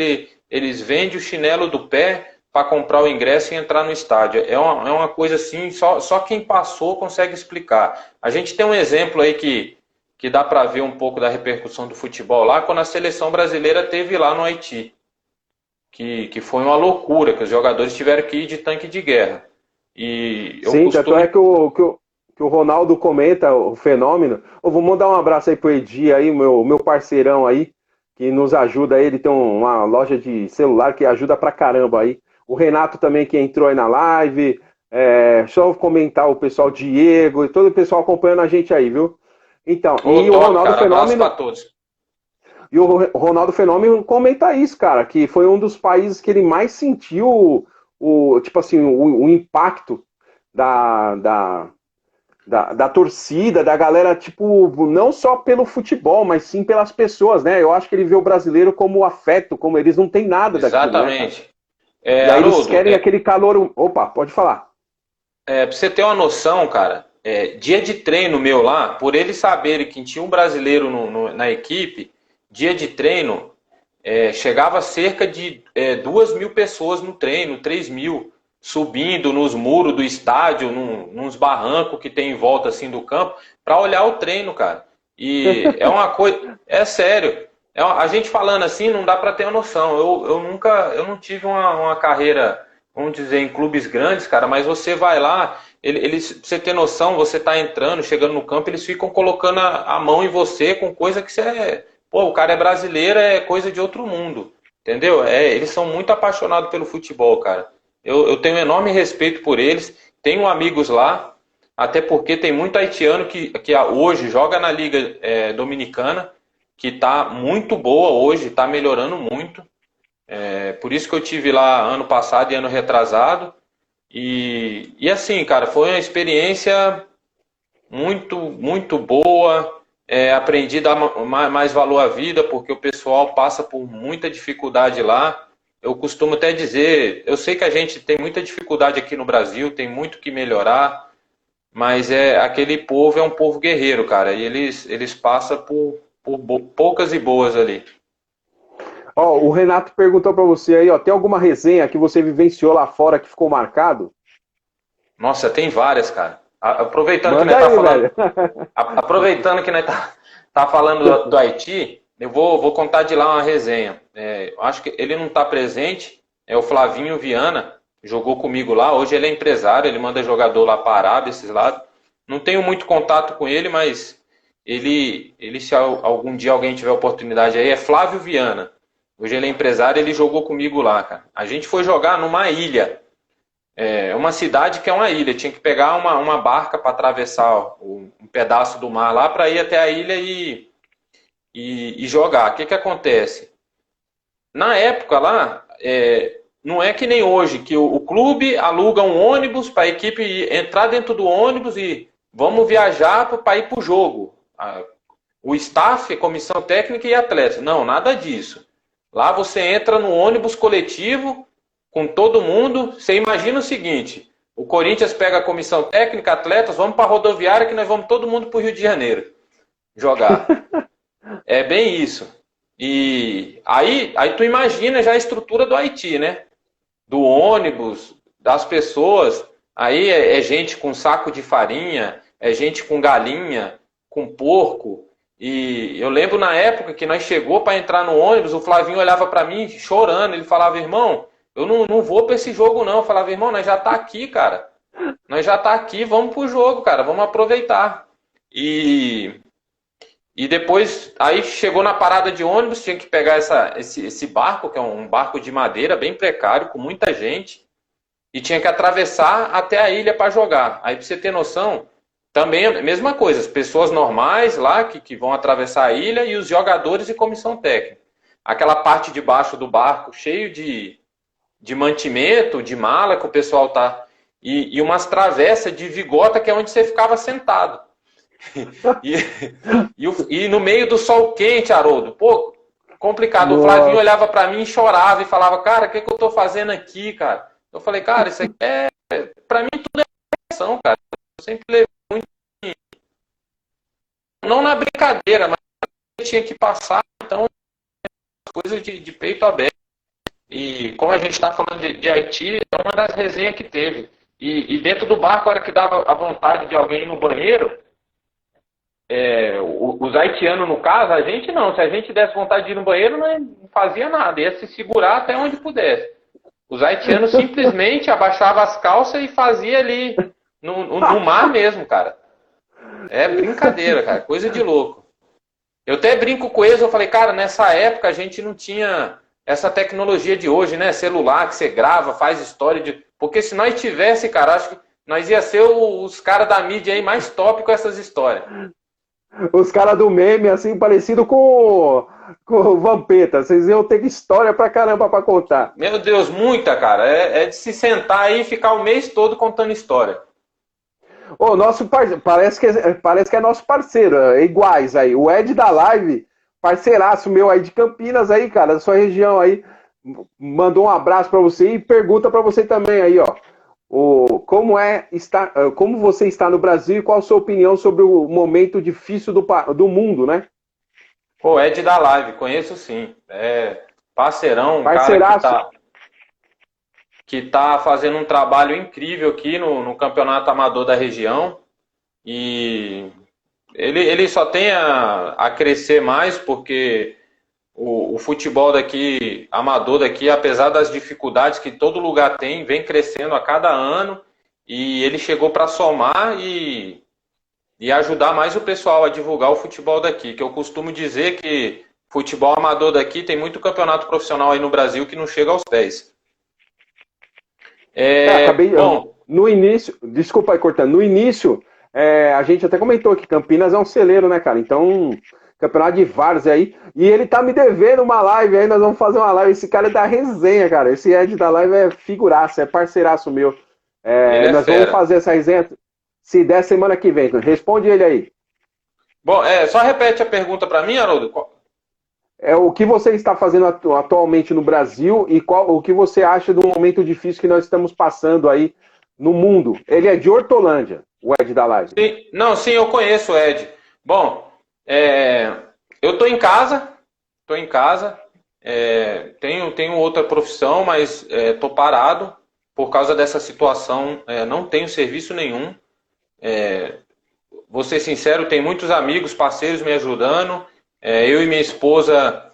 eles vendem o chinelo do pé para comprar o ingresso e entrar no estádio. É uma coisa assim, só quem passou consegue explicar. A gente tem um exemplo aí que dá para ver um pouco da repercussão do futebol lá, quando a seleção brasileira teve lá no Haiti. Que foi uma loucura, que os jogadores tiveram que ir de tanque de guerra. E sim, tanto é que o Ronaldo comenta o fenômeno. Eu vou mandar um abraço aí pro Edi aí, meu parceirão aí, que nos ajuda. Ele tem uma loja de celular que ajuda pra caramba aí. O Renato também que entrou aí na live. Só comentar o pessoal Diego e todo o pessoal acompanhando a gente aí, viu? Então, e o Ronaldo Fenômeno. Pra todos. E o Ronaldo Fenômeno comenta isso, cara, que foi um dos países que ele mais sentiu tipo assim, o impacto da torcida, da galera, tipo, não só pelo futebol, mas sim pelas pessoas, né? Eu acho que ele vê o brasileiro como afeto, como eles não têm nada daquilo. Exatamente. Né, e aí eles querem aquele calor... Opa, pode falar. Pra você ter uma noção, cara, dia de treino meu lá, por eles saberem que tinha um brasileiro na equipe, dia de treino, chegava cerca de 2.000 pessoas no treino, 3.000, subindo nos muros do estádio, nos barrancos que tem em volta assim do campo, para olhar o treino, cara. E é uma coisa, sério. A gente falando assim não dá para ter uma noção. Eu não tive uma carreira, vamos dizer, em clubes grandes, cara, mas você vai lá, eles, pra você ter noção, você tá entrando, chegando no campo, eles ficam colocando a mão em você com coisa que você pô, o cara é brasileiro, é coisa de outro mundo, entendeu? Eles são muito apaixonados pelo futebol, cara. Eu tenho enorme respeito por eles, tenho amigos lá, até porque tem muito haitiano que hoje joga na Liga Dominicana, que está muito boa hoje, está melhorando muito. Por isso que eu tive lá ano passado e ano retrasado. E assim, cara, foi uma experiência muito, muito boa. Aprendi a dar mais valor à vida, porque o pessoal passa por muita dificuldade lá. Eu costumo até dizer, eu sei que a gente tem muita dificuldade aqui no Brasil, tem muito que melhorar, mas aquele povo é um povo guerreiro, cara, e eles passam por poucas e boas ali. O Renato perguntou pra você aí, tem alguma resenha que você vivenciou lá fora que ficou marcado? Nossa, tem várias, cara. Aproveitando que nós tá falando, aproveitando que nós tá falando do Haiti, eu vou contar de lá uma resenha. Acho que ele não está presente, é o Flavinho Viana, jogou comigo lá, hoje ele é empresário, ele manda jogador lá para a Arábia, esses lados. Não tenho muito contato com ele, mas ele se algum dia alguém tiver oportunidade aí, é Flávio Viana. Hoje ele é empresário, ele jogou comigo lá, cara. A gente foi jogar numa ilha. Uma cidade que é uma ilha, tinha que pegar uma barca para atravessar um pedaço do mar lá para ir até a ilha e jogar. O que acontece? Na época lá, não é que nem hoje, que o clube aluga um ônibus para a equipe entrar dentro do ônibus e vamos viajar para ir para o jogo. O staff, comissão técnica e atletas. Não, nada disso. Lá você entra no ônibus coletivo com todo mundo. Você imagina o seguinte: o Corinthians pega a comissão técnica, atletas, vamos para a rodoviária que nós vamos todo mundo para o Rio de Janeiro jogar. É bem isso. E aí tu imagina já a estrutura do Haiti, né? do ônibus, das pessoas, aí é gente com saco de farinha, é gente com galinha, com porco. E eu lembro na época que nós chegou para entrar no ônibus, o Flavinho olhava para mim chorando, ele falava, irmão, eu não vou para esse jogo não. Eu falava, irmão, nós já tá aqui, cara. Nós já tá aqui, vamos pro jogo, cara, vamos aproveitar. E depois, aí chegou na parada de ônibus, tinha que pegar esse barco, que é um barco de madeira bem precário, com muita gente, e tinha que atravessar até a ilha para jogar. Aí, para você ter noção, também a mesma coisa, as pessoas normais lá que vão atravessar a ilha e os jogadores e comissão técnica. Aquela parte de baixo do barco cheio de mantimento, de mala que o pessoal tá, e umas travessas de vigota que é onde você ficava sentado. E no meio do sol quente, Haroldo, pô, complicado. Nossa. O Flavinho olhava pra mim e chorava e falava, cara, o que eu tô fazendo aqui, cara? Eu falei, cara, isso aqui pra mim tudo é ação, cara. Eu sempre levei muito, não na brincadeira, mas eu tinha que passar, então, coisas de peito aberto. E como a gente está falando de Haiti, é uma das resenhas que teve. E dentro do barco, a hora que dava a vontade de alguém ir no banheiro, os haitianos, no caso, a gente não. Se a gente desse vontade de ir no banheiro, não fazia nada. Ia se segurar até onde pudesse. Os haitianos simplesmente abaixavam as calças e fazia ali no mar mesmo, cara. É brincadeira, cara. Coisa de louco. Eu até brinco com eles, eu falei, cara, nessa época a gente não tinha essa tecnologia de hoje, né? Celular que você grava, faz história de... Porque se nós tivesse, cara, acho que nós ia ser os caras da mídia aí mais top com essas histórias. Os caras do meme, assim, parecido com o Vampeta. Vocês iam ter história pra caramba pra contar. Meu Deus, muita, cara. É de se sentar aí e ficar o mês todo contando história. Ô, nosso parece que é nosso parceiro, iguais aí. O Ed da Live, parceiraço meu aí de Campinas aí, cara, da sua região aí, mandou um abraço pra você e pergunta pra você também aí, ó. Como você está no Brasil e qual a sua opinião sobre o momento difícil do mundo, né? Pô, Ed da Live, conheço sim. É parceirão, um Parceiraço. cara que tá fazendo um trabalho incrível aqui no campeonato amador da região. E ele só tem a crescer mais, porque o futebol daqui, amador daqui, apesar das dificuldades que todo lugar tem, vem crescendo a cada ano. E ele chegou para somar e ajudar mais o pessoal a divulgar o futebol daqui. Que eu costumo dizer que futebol amador daqui tem muito campeonato profissional aí no Brasil que não chega aos pés. Bom, no início, desculpa aí cortando, no início a gente até comentou que Campinas é um celeiro, né, cara? Então, campeonato de vários aí, e ele tá me devendo uma live aí, nós vamos fazer uma live, esse cara é da resenha, cara, esse Ed da live é figuraça, é parceiraço meu, nós fera. vamos fazer essa resenha, se der semana que vem, responde ele aí. Bom, só repete a pergunta pra mim, Haroldo. O que você está fazendo atualmente no Brasil e o que você acha do momento difícil que nós estamos passando aí no mundo? Ele é de Hortolândia, o Ed da Live. Sim, eu conheço o Ed. Bom, eu estou em casa, tenho outra profissão, mas estou parado por causa dessa situação, não tenho serviço nenhum. Vou ser sincero, tem muitos amigos, parceiros me ajudando. Eu e minha esposa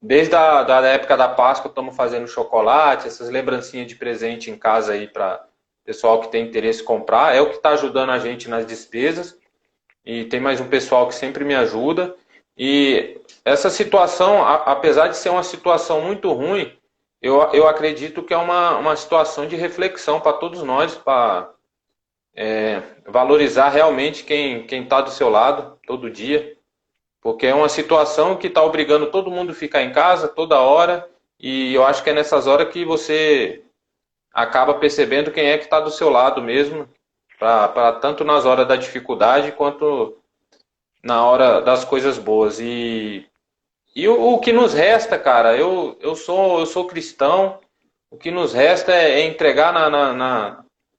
desde a época da Páscoa estamos fazendo chocolate, essas lembrancinhas de presente em casa aí para pessoal que tem interesse em comprar. É o que está ajudando a gente nas despesas. E tem mais um pessoal que sempre me ajuda. E essa situação, apesar de ser uma situação muito ruim, eu acredito que é uma situação de reflexão para todos nós, para valorizar realmente quem está do seu lado todo dia, porque é uma situação que está obrigando todo mundo a ficar em casa toda hora, e eu acho que é nessas horas que você acaba percebendo quem é que está do seu lado mesmo, tanto nas horas da dificuldade quanto na hora das coisas boas. E o que nos resta, cara, eu sou cristão, o que nos resta é entregar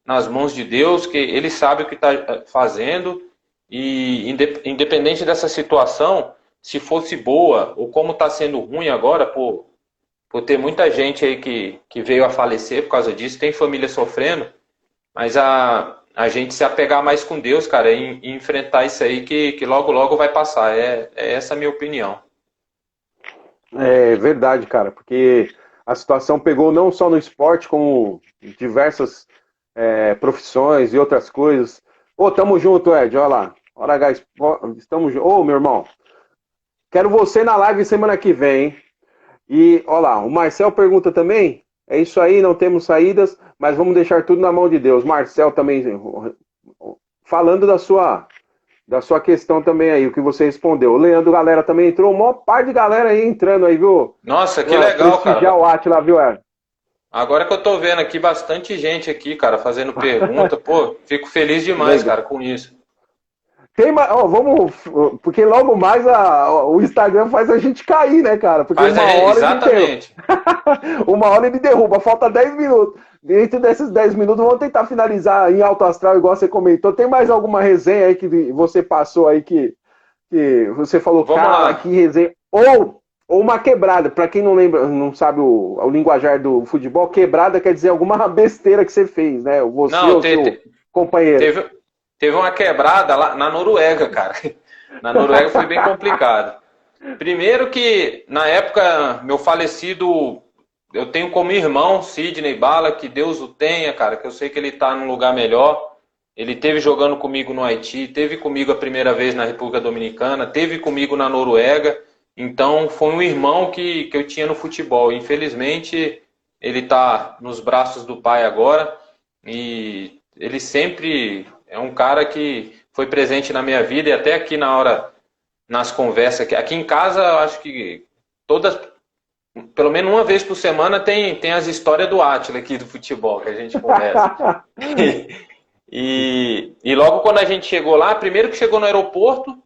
nas mãos de Deus, que Ele sabe o que está fazendo, e independente dessa situação, se fosse boa ou como está sendo ruim agora, pô, por ter muita gente aí que veio a falecer por causa disso, tem família sofrendo, mas a gente se apegar mais com Deus, cara, e enfrentar isso aí que logo, logo vai passar. É essa a minha opinião. É verdade, cara, porque a situação pegou não só no esporte, como diversas profissões e outras coisas. Ô, tamo junto, Ed, olha lá. Hora H, estamos juntos. Ô, meu irmão, quero você na live semana que vem, hein? E, olha lá, o Marcel pergunta também, é isso aí, não temos saídas, mas vamos deixar tudo na mão de Deus. Marcel também, falando da sua questão também aí, o que você respondeu. O Leandro Galera também entrou, um maior par de galera aí entrando aí, viu? Nossa, que legal, cara. O Atila, viu, Agora que eu tô vendo aqui bastante gente aqui, cara, fazendo pergunta, pô, fico feliz demais, cara, com isso. Vamos, porque logo mais o Instagram faz a gente cair, né, cara? Porque exatamente. Uma hora ele derruba, falta 10 minutos. Dentro desses 10 minutos, vamos tentar finalizar em alto astral, igual você comentou. Tem mais alguma resenha aí que você passou aí que você falou, vamos cara, lá. Que resenha. Ou uma quebrada, pra quem não lembra, não sabe o linguajar do futebol, quebrada quer dizer alguma besteira que você fez, né? Você ou seu companheiro. Teve uma quebrada lá na Noruega, cara. Na Noruega foi bem complicado. Primeiro que, na época, meu falecido, eu tenho como irmão, Sidney Bala, que Deus o tenha, cara, que eu sei que ele tá num lugar melhor. Ele teve jogando comigo no Haiti, teve comigo a primeira vez na República Dominicana, teve comigo na Noruega. Então, foi um irmão que eu tinha no futebol. Infelizmente, ele tá nos braços do pai agora e ele sempre... É um cara que foi presente na minha vida e até aqui nas conversas. Aqui em casa, eu acho que pelo menos uma vez por semana, tem as histórias do Átila aqui do futebol que a gente conversa. E logo quando a gente chegou lá, primeiro que chegou no aeroporto,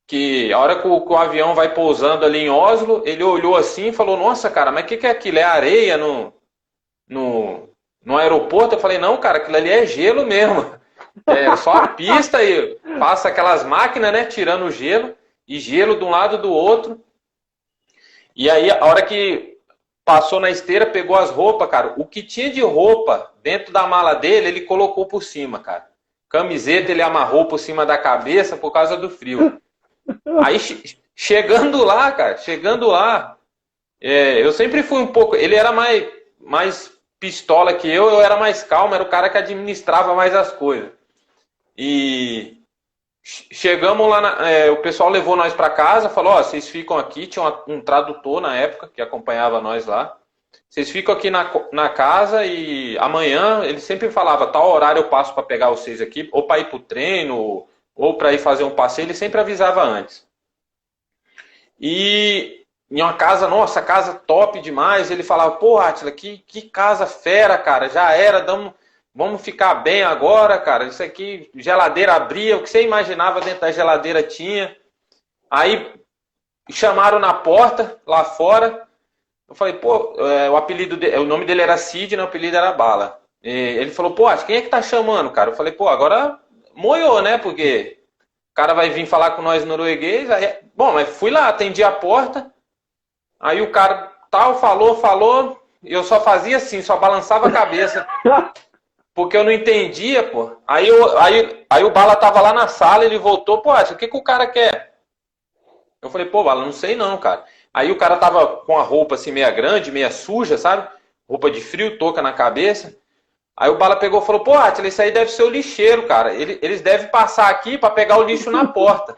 que a hora que o avião vai pousando ali em Oslo, ele olhou assim e falou, nossa, cara, mas o que é aquilo? É areia no aeroporto? Eu falei, não, cara, aquilo ali é gelo mesmo. É só a pista e passa aquelas máquinas, né, tirando o gelo, e gelo de um lado do outro. E aí, a hora que passou na esteira, pegou as roupas, cara, o que tinha de roupa dentro da mala dele, ele colocou por cima, cara. Camiseta ele amarrou por cima da cabeça por causa do frio. Aí, chegando lá, cara, eu sempre fui um pouco... Ele era mais pistola que eu era mais calmo, era o cara que administrava mais as coisas. E chegamos lá, o pessoal levou nós para casa, falou, vocês ficam aqui, tinha um tradutor na época que acompanhava nós lá, vocês ficam aqui na casa e amanhã, ele sempre falava, tal horário eu passo para pegar vocês aqui, ou para ir para o treino, ou para ir fazer um passeio, ele sempre avisava antes. E em uma casa, nossa, casa top demais, ele falava, pô, Átila, que casa fera, cara, já era, vamos ficar bem agora, cara. Isso aqui, geladeira abria, o que você imaginava dentro da geladeira tinha. Aí chamaram na porta, lá fora. Eu falei, pô, o nome dele era Sidney, o apelido era Bala. E ele falou, pô, quem é que tá chamando, cara? Eu falei, pô, agora moiou, né? Porque o cara vai vir falar com nós norueguês. Aí, bom, mas fui lá, atendi a porta. Aí o cara falou, e eu só fazia assim, só balançava a cabeça. Porque eu não entendia, pô. Aí o Bala tava lá na sala, ele voltou, pô, o que o cara quer? Eu falei, pô, Bala, não sei não, cara. Aí o cara tava com a roupa assim, meia grande, meia suja, sabe? Roupa de frio, touca na cabeça. Aí o Bala pegou e falou, pô, Átila, isso aí deve ser o lixeiro, cara. Eles devem passar aqui pra pegar o lixo na porta.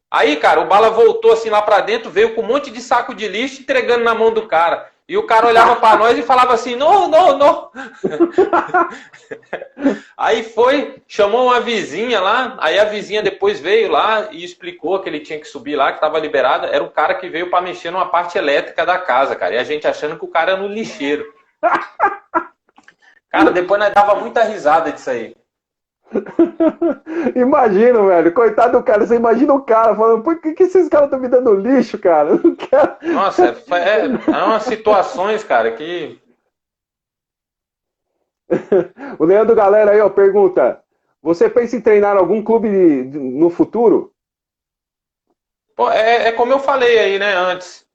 Aí, cara, o Bala voltou assim lá pra dentro, veio com um monte de saco de lixo entregando na mão do cara. E o cara olhava pra nós e falava assim, não. Aí chamou uma vizinha lá, aí a vizinha depois veio lá e explicou que ele tinha que subir lá, que estava liberado. Era o cara que veio para mexer numa parte elétrica da casa, cara. E a gente achando que o cara era no lixeiro. Cara, depois nós dava muita risada disso aí. Imagina, velho, coitado do cara, você imagina o cara falando, por que esses caras estão me dando lixo, cara? Eu não quero... Nossa, é umas situações, cara, que... O Leandro Galera aí, ó, pergunta, você pensa em treinar algum clube no futuro? Pô, como eu falei aí, né, antes,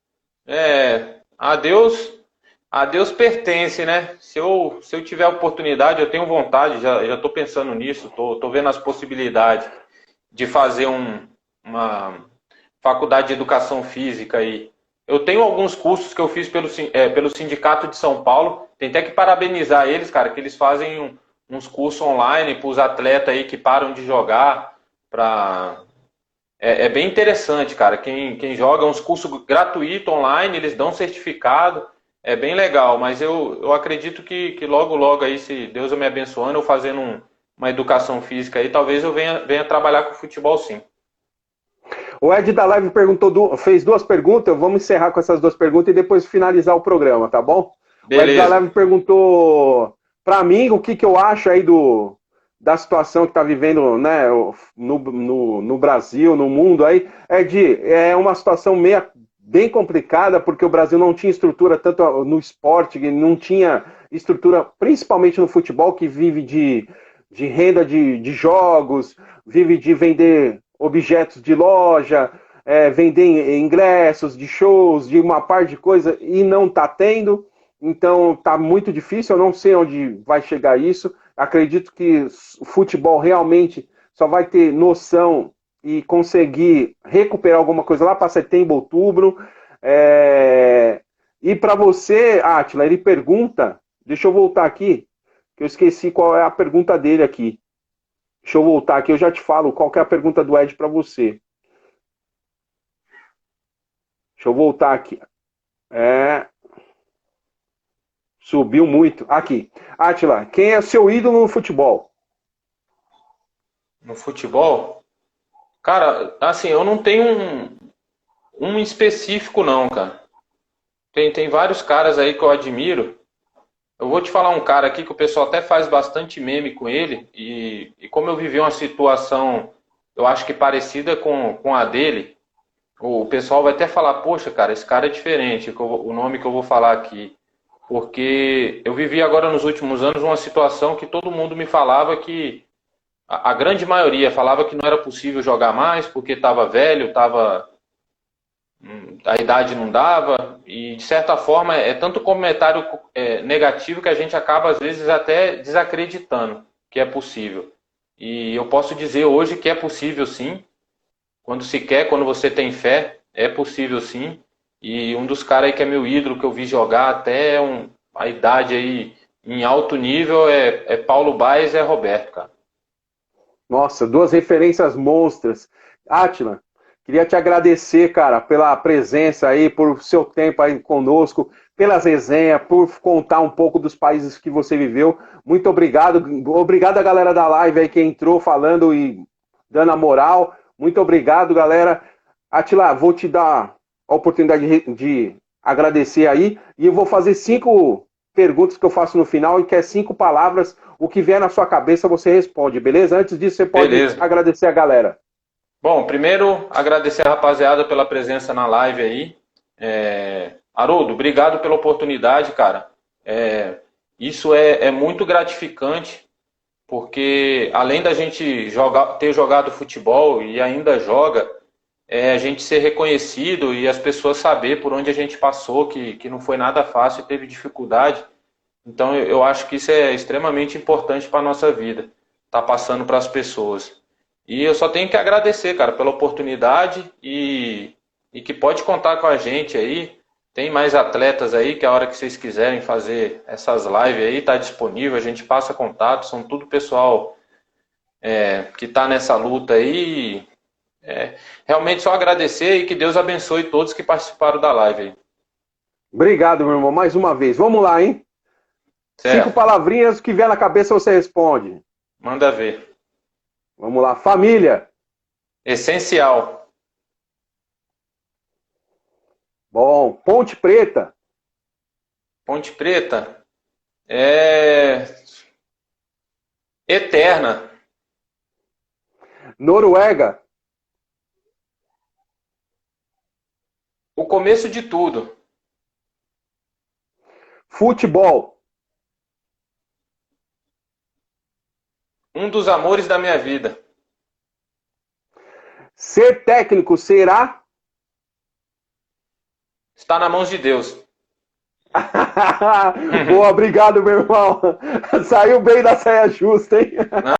A Deus pertence, né? Se eu tiver a oportunidade, eu tenho vontade, já estou pensando nisso, tô vendo as possibilidades de fazer uma faculdade de educação física aí. Eu tenho alguns cursos que eu fiz pelo Sindicato de São Paulo. Tem até que parabenizar eles, cara, que eles fazem uns cursos online para os atletas aí que param de jogar. É bem interessante, cara. Quem joga uns cursos gratuitos online, eles dão certificado. É bem legal, mas eu acredito que logo, logo aí, se Deus me abençoando, eu fazendo uma educação física aí, talvez eu venha trabalhar com futebol sim. O Ed da Live fez duas perguntas, vamos encerrar com essas duas perguntas e depois finalizar o programa, tá bom? O Ed da Beleza. Live perguntou para mim o que eu acho aí da situação que está vivendo, né, no Brasil, no mundo aí. Ed, é uma situação bem complicada, porque o Brasil não tinha estrutura tanto no esporte, não tinha estrutura, principalmente no futebol, que vive de renda de jogos, vive de vender objetos de loja, vender ingressos de shows, de uma par de coisa, e não está tendo. Então está muito difícil, eu não sei onde vai chegar isso. Acredito que o futebol realmente só vai ter noção e conseguir recuperar alguma coisa lá para setembro, outubro. E para você, Átila, ele pergunta, deixa eu voltar aqui, que eu esqueci qual é a pergunta dele aqui. Deixa eu voltar aqui, eu já te falo qual que é a pergunta do Ed para você. Deixa eu voltar aqui. Subiu muito. Aqui. Átila, quem é seu ídolo no futebol? No futebol, cara, assim, eu não tenho um específico não, cara. Tem vários caras aí que eu admiro. Eu vou te falar um cara aqui que o pessoal até faz bastante meme com ele, e como eu vivi uma situação, eu acho que parecida com a dele, o pessoal vai até falar, poxa, cara, esse cara é diferente, o nome que eu vou falar aqui. Porque eu vivi agora nos últimos anos uma situação que todo mundo me falava que, a grande maioria falava que não era possível jogar mais, porque estava velho, a idade não dava, e de certa forma é tanto comentário negativo que a gente acaba às vezes até desacreditando que é possível. E eu posso dizer hoje que é possível sim, quando se quer, quando você tem fé, é possível sim. E um dos caras aí que é meu ídolo, que eu vi jogar até a idade aí em alto nível, é Paulo Baez e é Roberto, cara. Nossa, duas referências monstras. Átila, queria te agradecer, cara, pela presença aí, por seu tempo aí conosco, pelas resenhas, por contar um pouco dos países que você viveu. Muito obrigado. Obrigado a galera da live aí que entrou falando e dando a moral. Muito obrigado, galera. Átila, vou te dar a oportunidade de agradecer aí e eu vou fazer 5 perguntas que eu faço no final e que é 5 palavras. O que vier na sua cabeça você responde, beleza? Antes disso, você pode Beleza. agradecer a galera. Bom, primeiro agradecer a rapaziada pela presença na live aí. Haroldo, obrigado pela oportunidade, cara. Isso é muito gratificante, porque além da gente ter jogado futebol e ainda joga, a gente ser reconhecido e as pessoas saber por onde a gente passou, que não foi nada fácil e teve dificuldade. Então eu acho que isso é extremamente importante para a nossa vida, tá passando para as pessoas. E eu só tenho que agradecer, cara, pela oportunidade e que pode contar com a gente aí. Tem mais atletas aí que a hora que vocês quiserem fazer essas lives aí, tá disponível, a gente passa contato, são tudo pessoal que está nessa luta aí. Realmente só agradecer e que Deus abençoe todos que participaram da live aí. Obrigado, meu irmão, mais uma vez. Vamos lá, hein? 5 Certo, palavrinhas, o que vier na cabeça você responde. manda ver. Vamos lá. Família. Essencial. Bom. Ponte Preta. Ponte Preta é eterna. Noruega. O começo de tudo. Futebol. Um dos amores da minha vida. Ser técnico será? Está na mãos de Deus. Boa, obrigado, meu irmão. Saiu bem da saia justa, hein? Não,